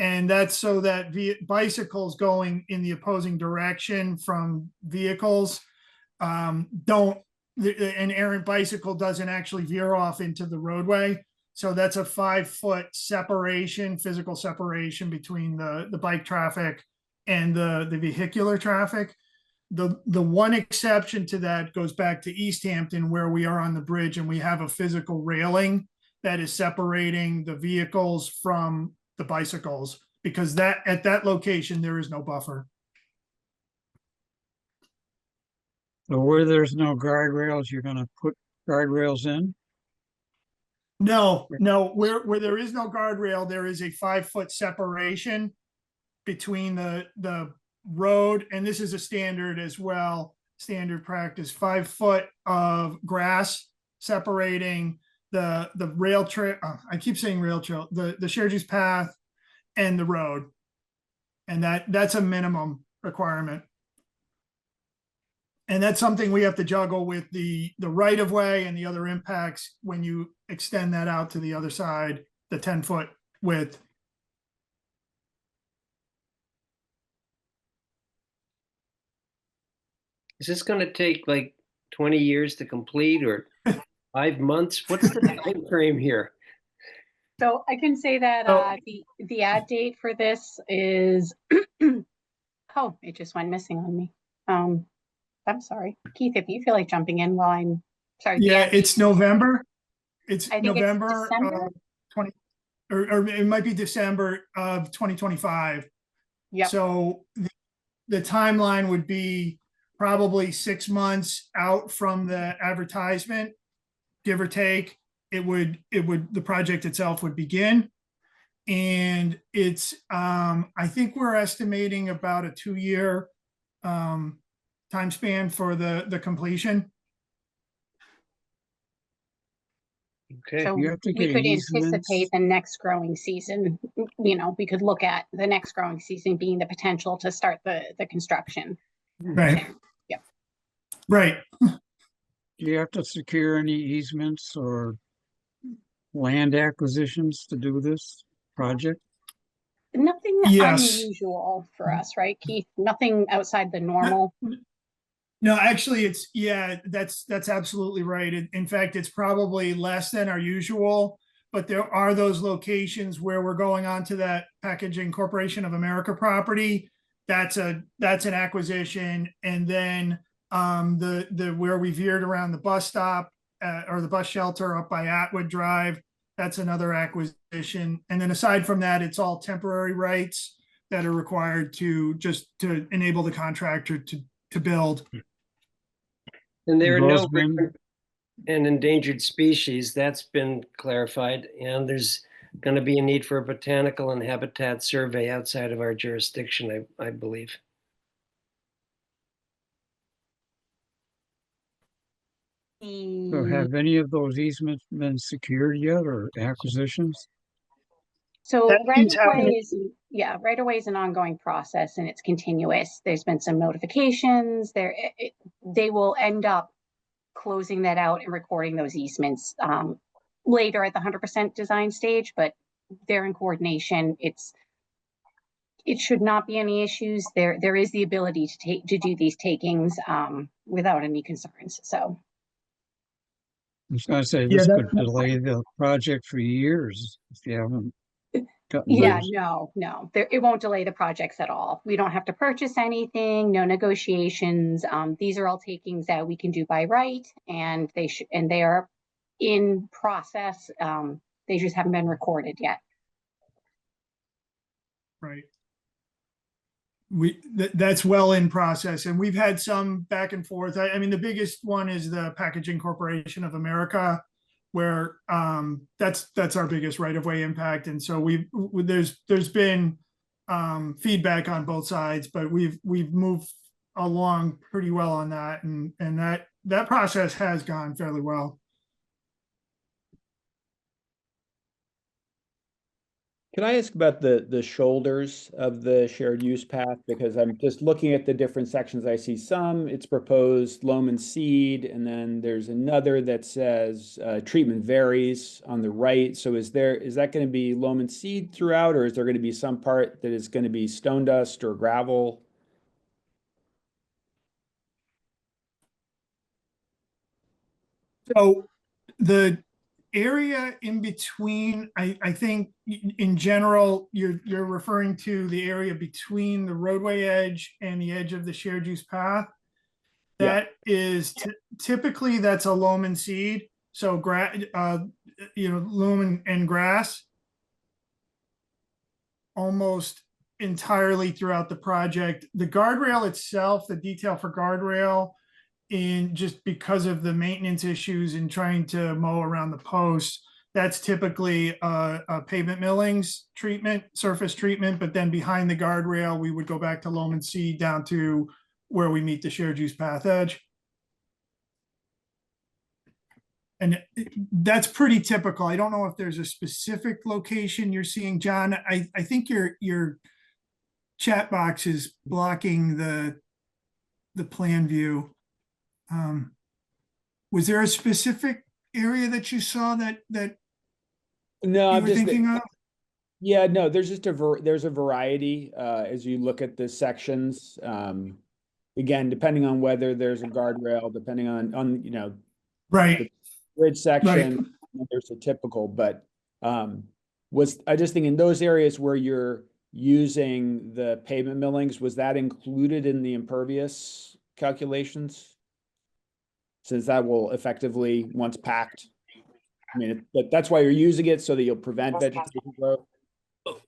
And that's so that bicycles going in the opposing direction from vehicles an errant bicycle doesn't actually veer off into the roadway. So that's a 5-foot separation, physical separation between the bike traffic and the vehicular traffic. The one exception to that goes back to East Hampton, where we are on the bridge and we have a physical railing that is separating the vehicles from the bicycles, because at that location, there is no buffer. So where there's no guardrails, you're gonna put guardrails in? No, where there is no guardrail, there is a 5-foot separation between the road, and this is a standard as well, standard practice, 5 foot of grass separating the rail trail. I keep saying rail trail, the shared use path and the road. And that's a minimum requirement. And that's something we have to juggle with the right of way and the other impacts when you extend that out to the other side, the 10-foot width. Is this going to take like 20 years to complete or 5 months? What's the time frame here? So I can say that Oh. the ad date for this is, oh, it just went missing on me. I'm sorry. Keith, if you feel like jumping in while I'm, sorry. the Yeah, ad date it's is- November. It's I think it's November December. of 20, or it might be December of 2025. Yep. So the timeline would be probably 6 months out from the advertisement, give or take. The project itself would begin. And it's, I think we're estimating about a 2-year time span for the completion. Okay. So You have to we get could easements. anticipate the next growing season, we could look at the next growing season being the potential to start the construction. Right. Yep. Right. Do you have to secure any easements or land acquisitions to do this project? Nothing Yes. unusual for us, right, Keith? Nothing outside the normal. No, actually, that's absolutely right. In fact, it's probably less than our usual, but there are those locations where we're going on to that Packaging Corporation of America property. That's an acquisition, and then the where we veered around the bus stop or the bus shelter up by Atwood Drive. That's another acquisition, and then aside from that, it's all temporary rights that are required to enable the contractor to build. And there are no Those been- rare and endangered species. That's been clarified. And there's going to be a need for a botanical and habitat survey outside of our jurisdiction, I believe. So have any of those easements been secured yet or acquisitions? So That right means away having- is, yeah, right away is an ongoing process and it's continuous. There's been some notifications there. They will end up closing that out and recording those easements later at the 100% design stage, but they're in coordination. It should not be any issues. There is the ability to do these takings without any concerns. So I was gonna say, Yeah, this that- could delay the project for years if you haven't gotten yeah, those. no, it won't delay the projects at all. We don't have to purchase anything, no negotiations. These are all takings that we can do by right, and they are in process. They just haven't been recorded yet. Right. That's well in process, and we've had some back and forth. I mean, the biggest one is the Packaging Corporation of America, where that's our biggest right-of-way impact. And so there's been feedback on both sides, but we've moved along pretty well on that, and that process has gone fairly well. Can I ask about the shoulders of the shared use path? Because I'm just looking at the different sections. I see some, it's proposed loam and seed, and then there's another that says treatment varies on the right. So is that going to be loam and seed throughout, or is there going to be some part that is going to be stone dust or gravel? So the area in between, I think in general, you're referring to the area between the roadway edge and the edge of the shared use path. Yeah. That is typically that's a loam and seed. So loam and grass almost entirely throughout the project. The guardrail itself, the detail for guardrail, in just because of the maintenance issues and trying to mow around the posts, that's typically a pavement millings treatment, surface treatment, but then behind the guardrail, we would go back to loam and seed down to where we meet the shared use path edge. And that's pretty typical. I don't know if there's a specific location you're seeing, John. I think your chat box is blocking the plan view. Was there a specific area that you saw that No, you I'm were just thinking of? Yeah, no, there's just there's a variety as you look at the sections. again, depending on whether there's a guardrail, depending on, you know, Right, bridge section, there's a typical, but, I just think in those areas where you're using the pavement millings, was that included in the impervious calculations? Since that will effectively, once packed, I mean, that's why you're using it, so that you'll prevent vegetation growth.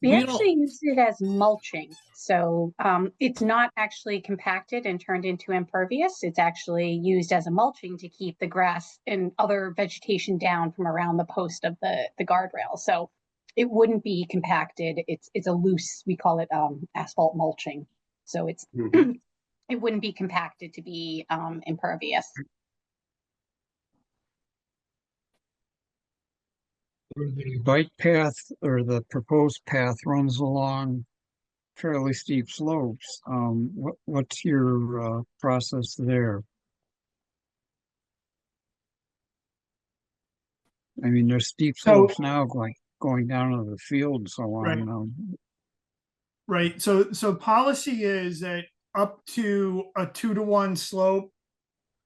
We We actually don't, use it as mulching. So it's not actually compacted and turned into impervious. It's actually used as a mulching to keep the grass and other vegetation down from around the post of the guardrail. So it wouldn't be compacted. It's a loose, we call it asphalt mulching. So it's it wouldn't be compacted to be impervious. The bike path or the proposed path runs along fairly steep slopes. What's your process there? I mean, there's steep So- slopes now going down to the field and so Right. on. right. So policy is that up to a 2-to-1 slope,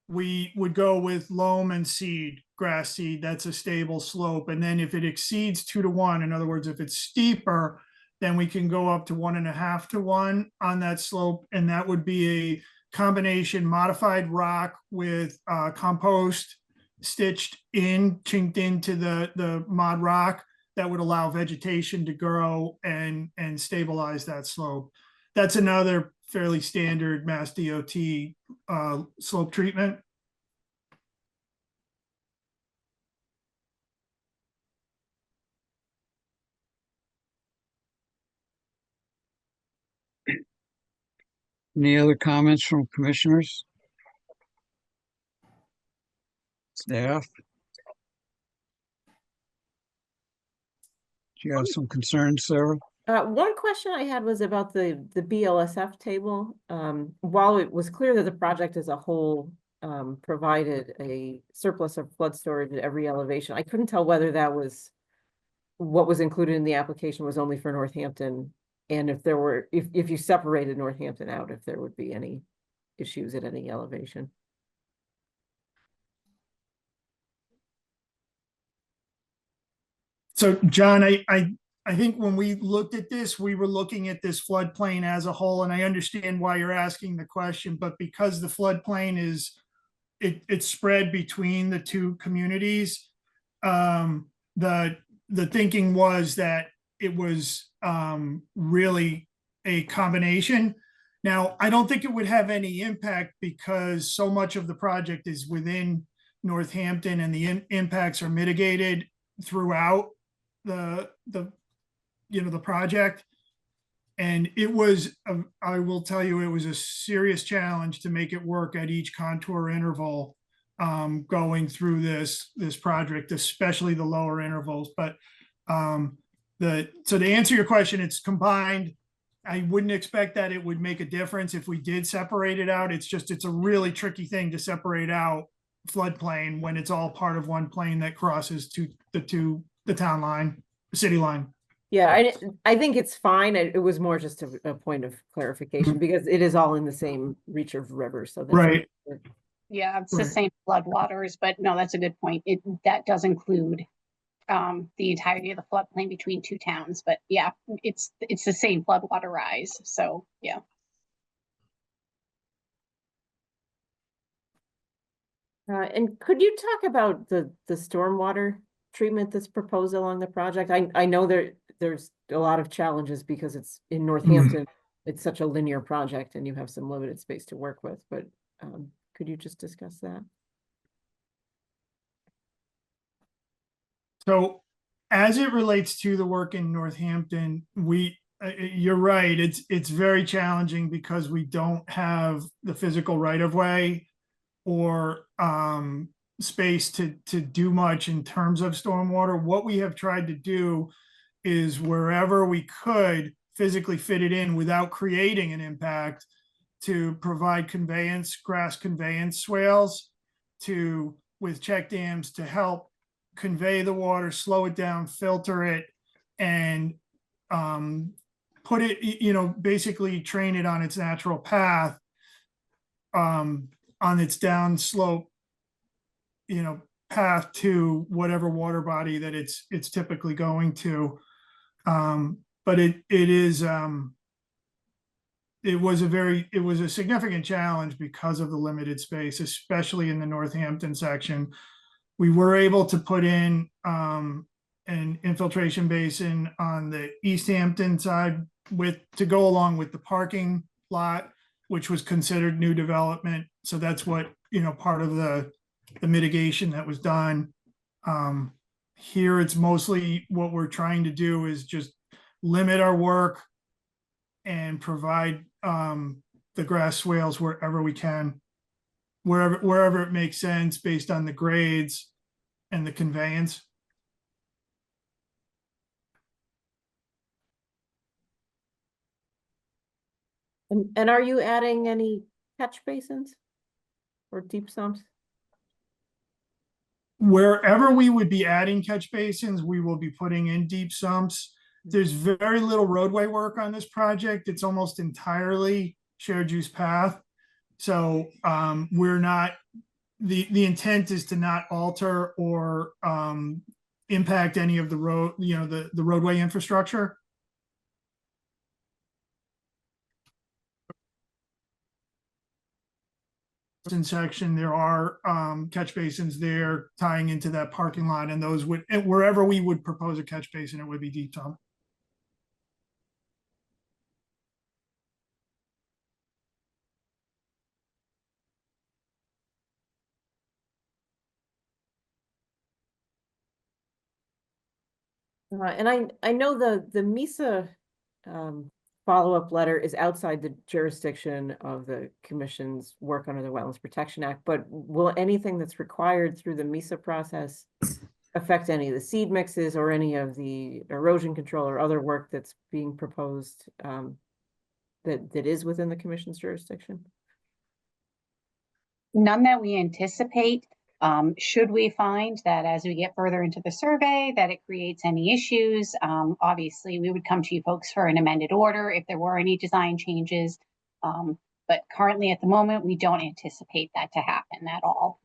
we would go with loam and seed, grass seed. That's a stable slope. And then if it exceeds 2-to-1, in other words, if it's steeper, then we can go up to 1.5-to-1 on that slope. And that would be a combination modified rock with compost stitched in, chinked into the mod rock that would allow vegetation to grow and stabilize that slope. That's another fairly standard Mass DOT slope treatment. Any other comments from commissioners? Staff? Do you have some concerns, Sarah? One question I had was about the BLSF table. While it was clear that the project as a whole provided a surplus of flood storage at every elevation, I couldn't tell whether that was what was included in the application was only for Northampton, and if there were, if you separated Northampton out, if there would be any issues at any elevation. So John, I think when we looked at this, we were looking at this floodplain as a whole, and I understand why you're asking the question, but because the floodplain is, it's spread between the two communities, the thinking was that it was really a combination. Now, I don't think it would have any impact because so much of the project is within Northampton and the impacts are mitigated throughout the project. And it was, I will tell you, it was a serious challenge to make it work at each contour interval going through this project, especially the lower intervals. But so to answer your question, it's combined. I wouldn't expect that it would make a difference if we did separate it out. It's just, it's a really tricky thing to separate out floodplain when it's all part of one plane that crosses the town line, the city line. Yeah, I think it's fine. It was more just a point of clarification because it is all in the same reach of river, so that's Right. Yeah, it's the Right. same floodwaters, but no, that's a good point. That does include the entirety of the floodplain between two towns, but yeah, it's the same floodwater rise, so yeah. And could you talk about the stormwater treatment that's proposed along the project? I know there's a lot of challenges because it's in Northampton. It's such a linear project and you have some limited space to work with, but could you just discuss that? So as it relates to the work in Northampton, you're right, it's very challenging because we don't have the physical right of way or space to do much in terms of stormwater. What we have tried to do is wherever we could physically fit it in without creating an impact, to provide grass conveyance swales with check dams to help convey the water, slow it down, filter it, and put it, basically train it on its natural path on its downslope, path to whatever water body that it's typically going to. But it was a significant challenge because of the limited space, especially in the Northampton section. We were able to put in an infiltration basin on the East Hampton side to go along with the parking lot, which was considered new development. So that's what, part of the mitigation that was done. Here, it's mostly what we're trying to do is just limit our work and provide the grass swales wherever we can, wherever it makes sense based on the grades and the conveyance. And are you adding any catch basins or deep sumps? Wherever we would be adding catch basins, we will be putting in deep sumps. There's very little roadway work on this project. It's almost entirely shared use path. So we're not, the intent is to not alter or impact any of the road, the roadway infrastructure. Section, there are catch basins there tying into that parking lot, and those would, wherever we would propose a catch basin, it would be deep sump. And I know the MISA follow-up letter is outside the jurisdiction of the commission's work under the Wetlands Protection Act, but will anything that's required through the MISA process affect any of the seed mixes or any of the erosion control or other work that's being proposed that is within the commission's jurisdiction? None that we anticipate. Should we find that as we get further into the survey that it creates any issues, obviously we would come to you folks for an amended order if there were any design changes. But currently at the moment, we don't anticipate that to happen at all.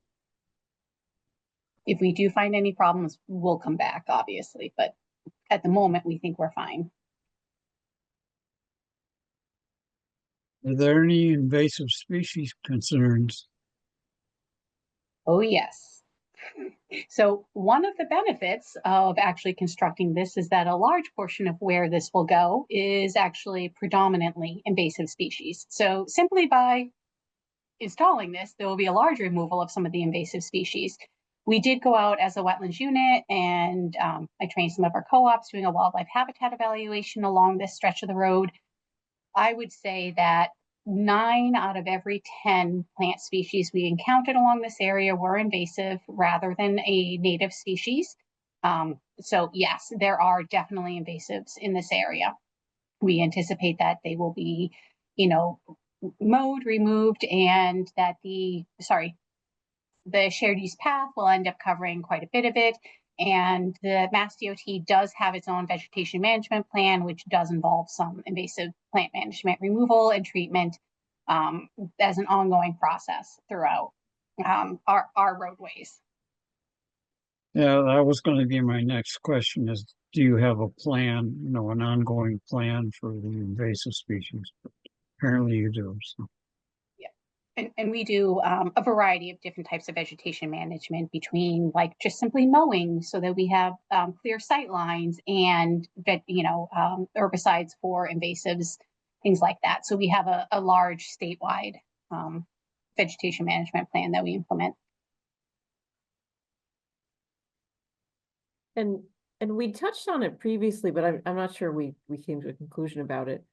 If we do find any problems, we'll come back, obviously, but at the moment, we think we're fine. Are there any invasive species concerns? Oh, yes. So one of the benefits of actually constructing this is that a large portion of where this will go is actually predominantly invasive species. So simply by installing this, there will be a large removal of some of the invasive species. We did go out as a wetlands unit, and I trained some of our co-ops doing a wildlife habitat evaluation along this stretch of the road. I would say that 9 out of every 10 plant species we encountered along this area were invasive rather than a native species. So yes, there are definitely invasives in this area. We anticipate that they will be, mowed, removed, and that the shared use path will end up covering quite a bit of it. And the Mass DOT does have its own vegetation management plan, which does involve some invasive plant management removal and treatment as an ongoing process throughout our roadways. Yeah, that was going to be my next question is, do you have a plan, an ongoing plan for the invasive species? Apparently you do. So. And we do a variety of different types of vegetation management between like just simply mowing so that we have clear sight lines and herbicides for invasives, things like that. So we have a large statewide vegetation management plan that we implement. And we touched on it previously, but I'm not sure we came to a conclusion about it.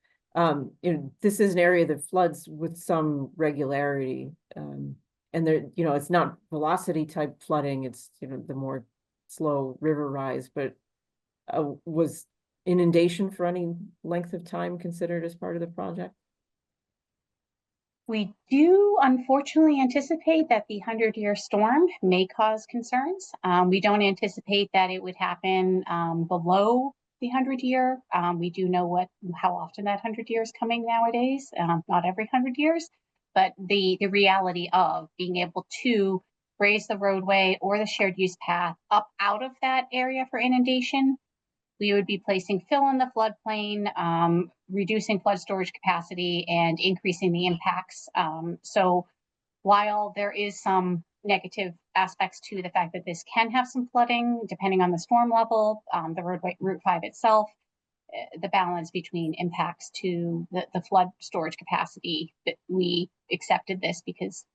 This is an area that floods with some regularity, and there, it's not velocity type flooding. It's the more slow river rise. But was inundation for any length of time considered as part of the project? We do unfortunately anticipate that the 100-year storm may cause concerns. We don't anticipate that it would happen below the 100-year. We do know how often that 100 years coming nowadays, not every 100 years, but the reality of being able to raise the roadway or the shared use path up out of that area for inundation, we would be placing fill in the floodplain, reducing flood storage capacity, and increasing the impacts. So while there is some negative aspects to the fact that this can have some flooding, depending on the storm level, the roadway Route 5 itself, the balance between impacts to the flood storage capacity, that we accepted this because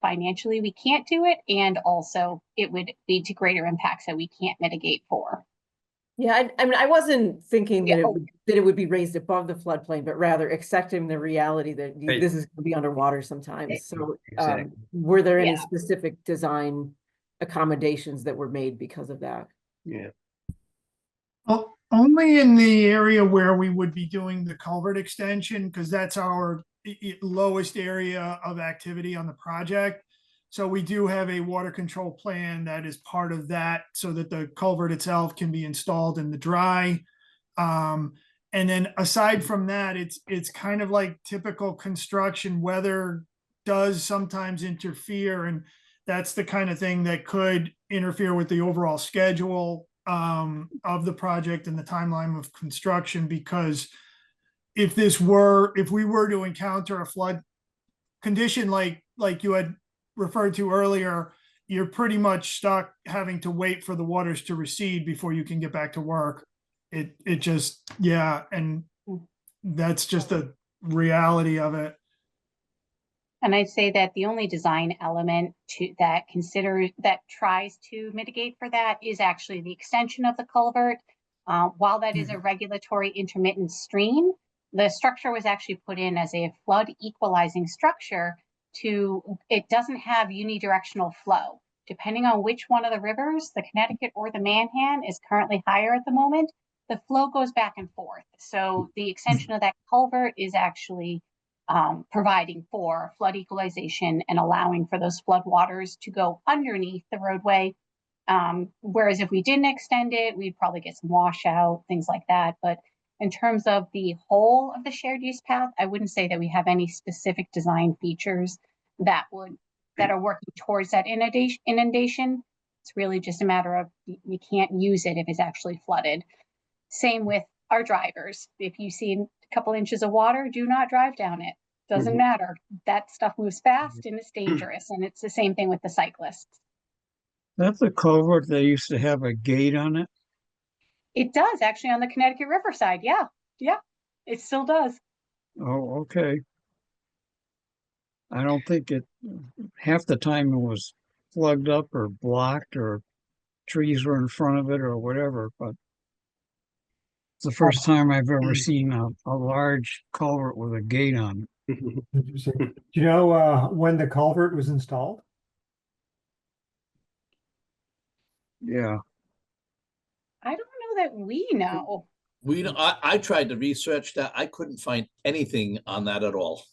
financially we can't do it, and also it would lead to greater impacts that we can't mitigate for. Yeah, I mean, I wasn't thinking that Yeah. it would be raised above the floodplain, but rather accepting the reality that Right. this is gonna be underwater sometimes. So, Exactly. were there any Yeah. specific design accommodations that were made because of that? Yeah. Well, only in the area where we would be doing the culvert extension, because that's our lowest area of activity on the project. So we do have a water control plan that is part of that, so that the culvert itself can be installed in the dry. And then aside from that, it's kind of like typical construction. Weather does sometimes interfere, and that's the kind of thing that could interfere with the overall schedule of the project and the timeline of construction. Because if we were to encounter a flood condition like you had referred to earlier, you're pretty much stuck having to wait for the waters to recede before you can get back to work. It just, yeah, and that's just a reality of it. And I'd say that the only design element that tries to mitigate for that is actually the extension of the culvert. While that is a regulatory intermittent stream, the structure was actually put in as a flood equalizing structure. It doesn't have unidirectional flow. Depending on which one of the rivers, the Connecticut or the Manhan, is currently higher at the moment, the flow goes back and forth. So the extension of that culvert is actually providing for flood equalization and allowing for those flood waters to go underneath the roadway. Whereas if we didn't extend it, we'd probably get some washout, things like that. But in terms of the whole of the shared use path, I wouldn't say that we have any specific design features that are working towards that inundation. It's really just a matter of you can't use it if it's actually flooded. Same with our drivers. If you see a couple inches of water, do not drive down it. Doesn't matter. That stuff moves fast and it's dangerous. And it's the same thing with the cyclists. That's a culvert that used to have a gate on it. It does actually on the Connecticut River side. Yeah. Yeah. It still does. Oh, okay. I don't think half the time it was plugged up or blocked or trees were in front of it or whatever, but it's the first time I've ever seen a large culvert with a gate on it. Interesting. Do you know when the culvert was installed? Yeah. I don't know that we know. I tried to research that. I couldn't find anything on that at all.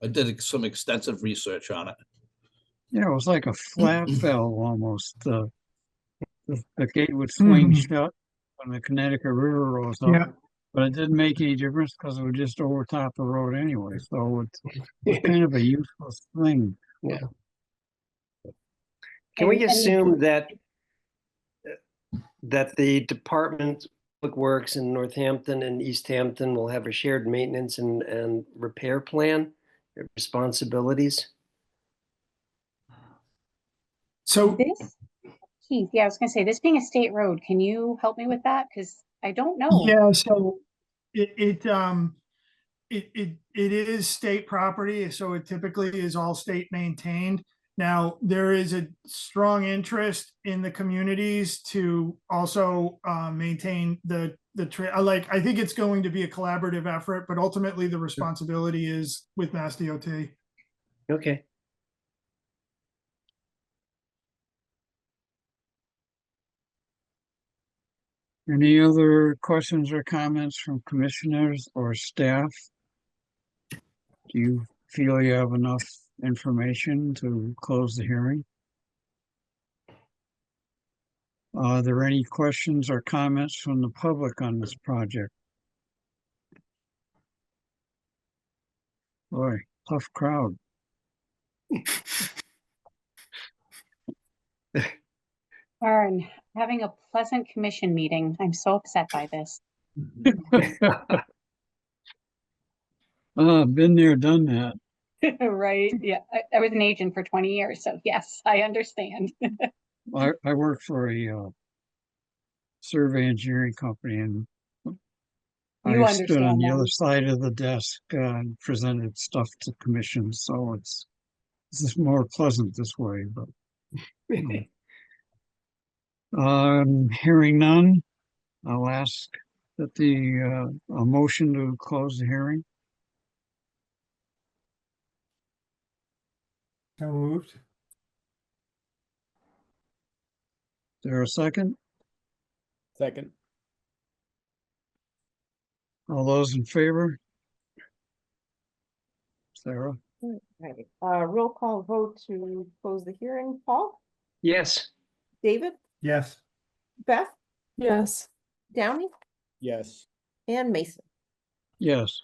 I did some extensive research on it. Yeah, it was like a flat valve almost. The gate would swing shut when the Connecticut River rose up. Yeah. But it didn't make any difference because it was just over top the road anyway. So it's kind of a useless thing. Yeah. Can we assume that the Department of Public Works in Northampton and East Hampton will have a shared maintenance and repair plan, responsibilities? So Keith, yeah, I was gonna say, this being a state road, can you help me with that? Because I don't know. yeah, so it is state property, so it typically is all state maintained. Now, there is a strong interest in the communities to also maintain the trail. Like, I think it's going to be a collaborative effort, but ultimately the responsibility is with Mass DOT. Okay. Any other questions or comments from commissioners or staff? Do you feel you have enough information to close the hearing? Are there any questions or comments from the public on this project? Boy, tough crowd. Darn, having a pleasant commission meeting. I'm so upset by this. Been there, done that. Right? Yeah, I was an agent for 20 years, so yes, I understand. I worked for a survey engineering company, and You I stood on understand the them. other side of the desk and presented stuff to commissions, so it's this is more pleasant this way, but hearing none, I'll ask that a motion to close the hearing. So moved. Is there a second? Second. All those in favor? Sarah? Right. Roll call vote to close the hearing. Paul, Yes. David, Yes. Beth, Yes. Downey, Yes. and Mason. Yes.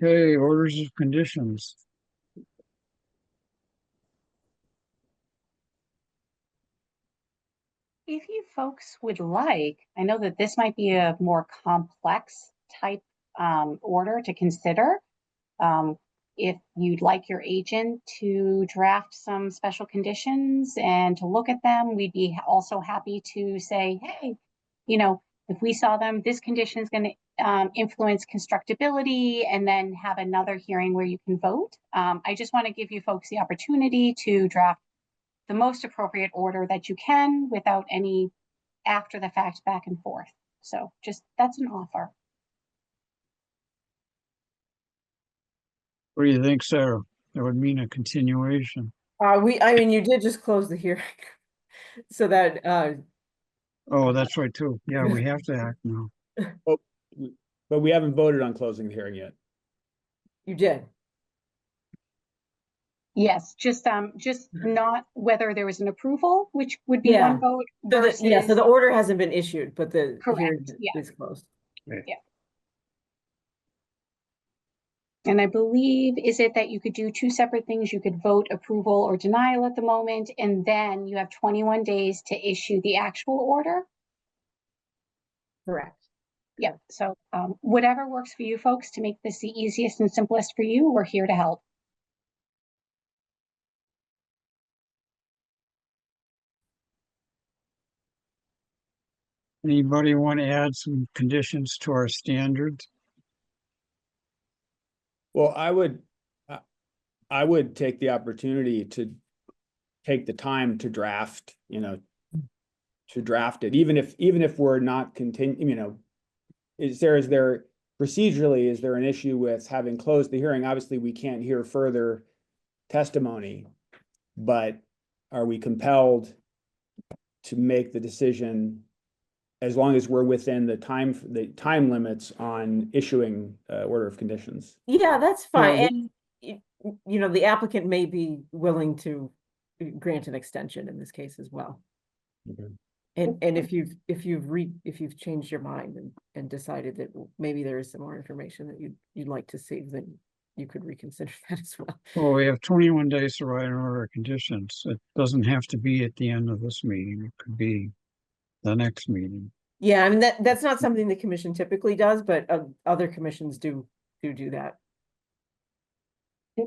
Okay, orders of conditions. If you folks would like, I know that this might be a more complex type order to consider. If you'd like your agent to draft some special conditions and to look at them, we'd be also happy to say, hey, you know, if we saw them, this condition is going to influence constructability, and then have another hearing where you can vote. I just want to give you folks the opportunity to draft the most appropriate order that you can without any after the fact back and forth. So just, that's an offer. What do you think, Sarah? That would mean a continuation. I mean, you did just close the hearing. So that, Oh, that's right too. Yeah, we have to act now. But we haven't voted on closing the hearing yet. you did. Yes, just not whether there was an approval, which would be Yeah. one vote So versus. yeah, so the order hasn't been issued, but the hearing Correct, yeah. is closed. And I believe, is it that you could do two separate things? You could vote approval or denial at the moment, and then you have 21 days to issue the actual order. Correct. Yeah, so whatever works for you folks to make this the easiest and simplest for you, we're here to help. Anybody want to add some conditions to our standards? Well, I would take the opportunity to take the time to draft, to draft it, even if we're not is there procedurally, is there an issue with having closed the hearing? Obviously, we can't hear further testimony, but are we compelled to make the decision as long as we're within the time limits on issuing order of conditions? Yeah, that's fine. Yeah, And the applicant may be willing to grant an extension in this case as well. Okay. And if you've changed your mind and decided that maybe there is some more information that you'd like to see, then you could reconsider that as well. Well, we have 21 days to write an order of conditions. It doesn't have to be at the end of this meeting. It could be the next meeting. Yeah, I mean, that's not something the commission typically does, but other commissions do that.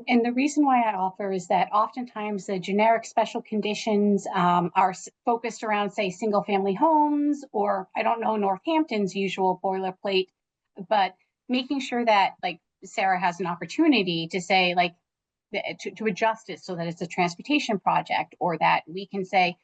And the reason why I offer is that oftentimes the generic special conditions are focused around, say, single family homes, or I don't know, Northampton's usual boilerplate, but making sure that, like, Sarah has an opportunity to say, like, to adjust it so that it's a transportation project, or that we can say,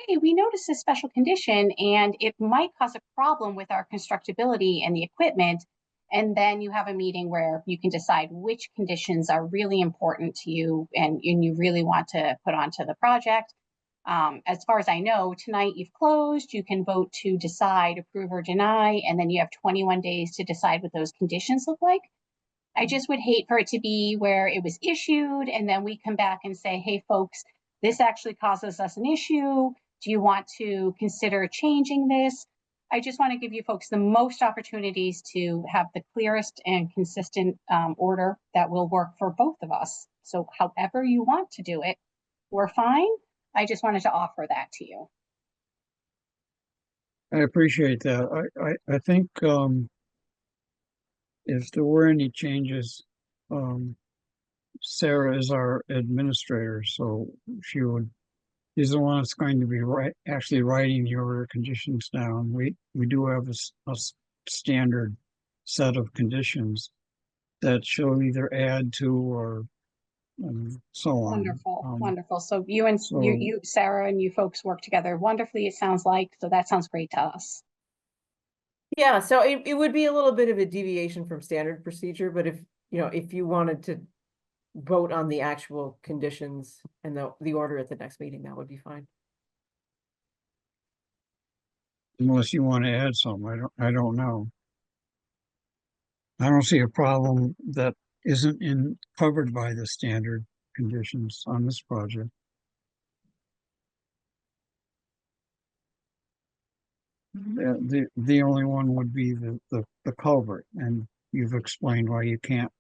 hey, we noticed this special condition and it might cause a problem with our constructability and the equipment. And then you have a meeting where you can decide which conditions are really important to you and you really want to put onto the project. As far as I know, tonight you've closed, you can vote to decide, approve or deny, and then you have 21 days to decide what those conditions look like. I just would hate for it to be where it was issued and then we come back and say, hey, folks, this actually causes us an issue. Do you want to consider changing this? I just want to give you folks the most opportunities to have the clearest and consistent order that will work for both of us. So however you want to do it, we're fine. I just wanted to offer that to you. I appreciate that. I think if there were any changes, Sarah is our administrator, so she's the one that's going to be actually writing the order of conditions down. We do have a standard set of conditions that she'll either add to or so on. Wonderful, wonderful. So you and so- you, Sarah, and you folks work together wonderfully, it sounds like. So that sounds great to us. Yeah, so it would be a little bit of a deviation from standard procedure, but if you wanted to vote on the actual conditions and the order at the next meeting, that would be fine. Unless you want to add some, I don't know. I don't see a problem that isn't covered by the standard conditions on this project. The only one would be the culvert, and you've explained why you can't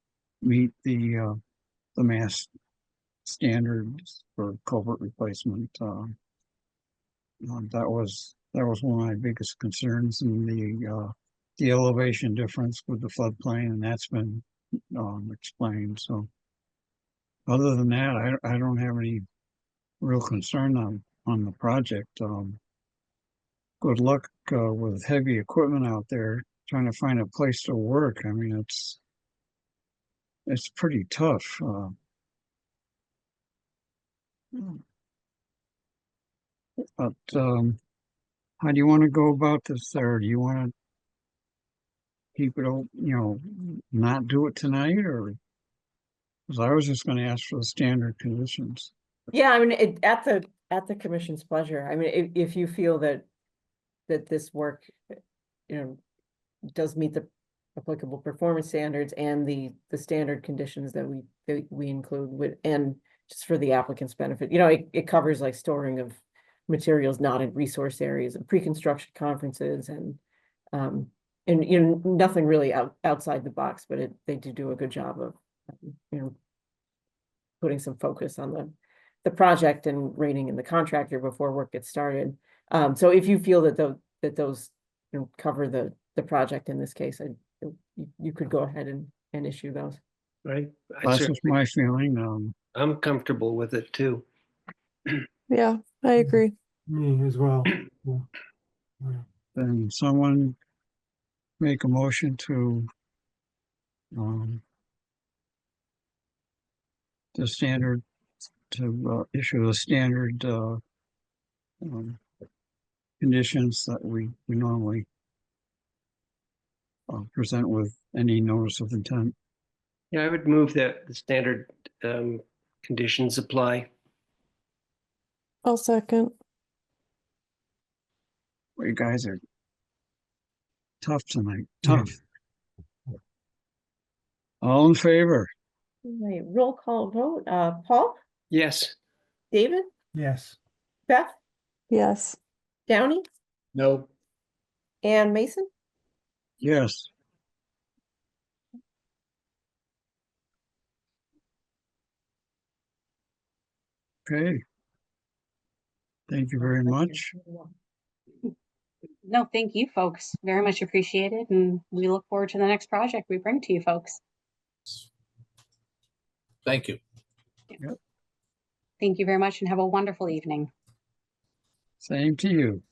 meet the mass standards for culvert replacement. That was one of my biggest concerns, and the elevation difference with the floodplain, and that's been explained. So other than that, I don't have any real concern on the project. Good luck with heavy equipment out there trying to find a place to work. I mean, it's pretty tough. But how do you want to go about this, or do you want to keep it, not do it tonight, or? Because I was just going to ask for the standard conditions. Yeah, I mean, at the commission's pleasure. I mean, if you feel that this work, does meet the applicable performance standards and the standard conditions that we include with, and just for the applicant's benefit, it covers like storing of materials not in resource areas and pre-construction conferences and nothing really outside the box, but they do a good job of putting some focus on the project and reining in the contractor before work gets started. So if you feel that those cover the project in this case, you could go ahead and issue those. Right. That's just my feeling. I'm comfortable with it too. Yeah, I agree. Me as well. Yeah. Then someone make a motion to the standard, to issue the standard conditions that we normally present with any notice of intent. Yeah, I would move that the standard conditions apply. I'll second. Well, you guys are tough tonight. Tough. All in favor? Right, roll call vote. Paul, Yes. David, Yes. Beth, Yes. Downey, No. and Mason. Yes. Okay. Thank you very much. No, thank you, folks. Very much appreciated. And we look forward to the next project we bring to you folks. Thank you. Thank you very much and have a wonderful evening. Same to you.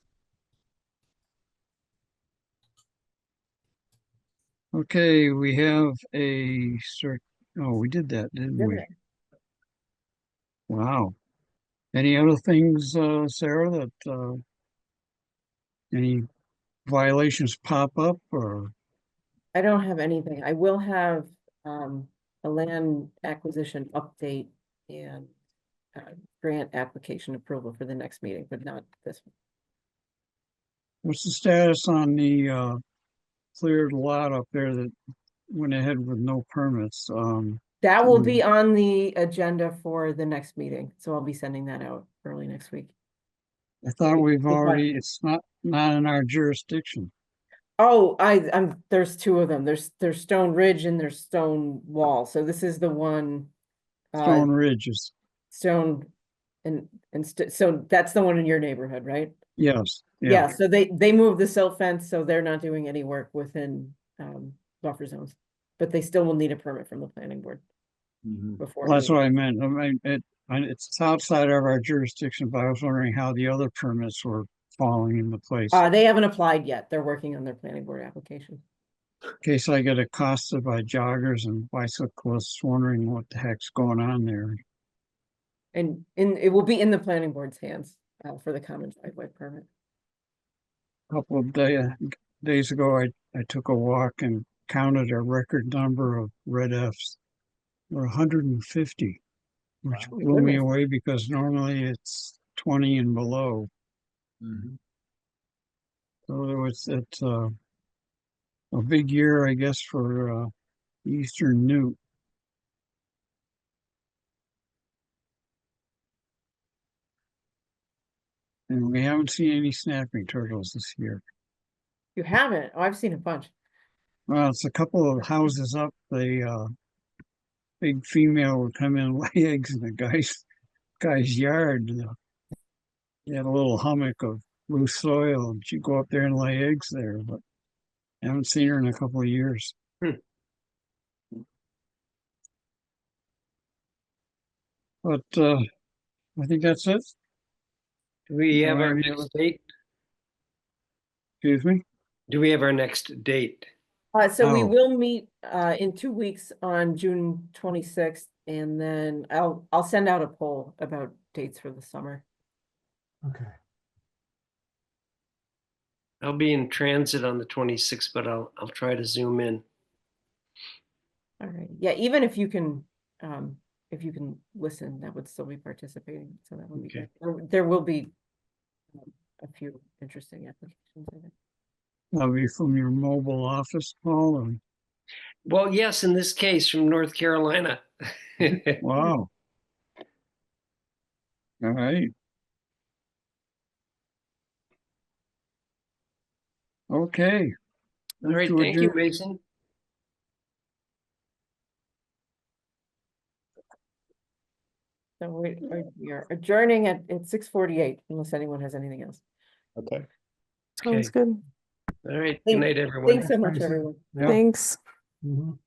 Okay, we have oh, we did that, didn't we? Wow. Any other things, Sarah, that any violations pop up, or? I don't have anything. I will have a land acquisition update and grant application approval for the next meeting, but not this one. What's the status on the cleared lot up there that went ahead with no permits? That will be on the agenda for the next meeting, so I'll be sending that out early next week. I thought we've Okay. already, it's not in our jurisdiction. Oh, there's two of them. There's Stone Ridge and there's Stone Wall. So this is the one, Stone Ridges, Stone, so that's the one in your neighborhood, right? yes, Yeah, yeah. so they moved the silt fence, so they're not doing any work within buffer zones. But they still will need a permit from the planning board before. Well, that's any- what I meant. I mean, it's outside of our jurisdiction, but I was wondering how the other permits were falling into place. They haven't applied yet. They're working on their planning board application. In case I get accosted by joggers and bicyclists wondering what the heck's going on there. And it will be in the planning board's hands for the common driveway permit. A couple of days ago, I took a walk and counted a record number of red Fs. There were 150, which Wow. blew me Goodness. away because normally it's 20 and below. So it's a big year, I guess, for Eastern newt. And we haven't seen any snapping turtles this year. You haven't? Oh, I've seen a bunch. Well, it's a couple of houses up. The big female would come in and lay eggs in the guy's yard. He had a little hummock of loose soil, and she'd go up there and lay eggs there. But I haven't seen her in a couple of years. But I think that's it. Do we have No, our any next other- date? Excuse me? Do we have our next date? So we Oh. will meet in 2 weeks on June 26th, and then I'll send out a poll about dates for the summer. Okay. I'll be in transit on the 26th, but I'll try to zoom in. All right. Yeah, even if you can listen, that would still be participating. So that would be Okay. good. There will be a few interesting applications in it. That'll be from your mobile office, Paul. Or... Well, yes, in this case from North Carolina. Wow. All right. Okay. All right, To thank you, adjourn. Mason. So we are adjourning at 6:48 unless anyone has anything else. Okay. Sounds Okay. good. All right, good Thank- night, everyone. Thanks so much, Thanks. everyone. Yeah. Thanks. Mhm.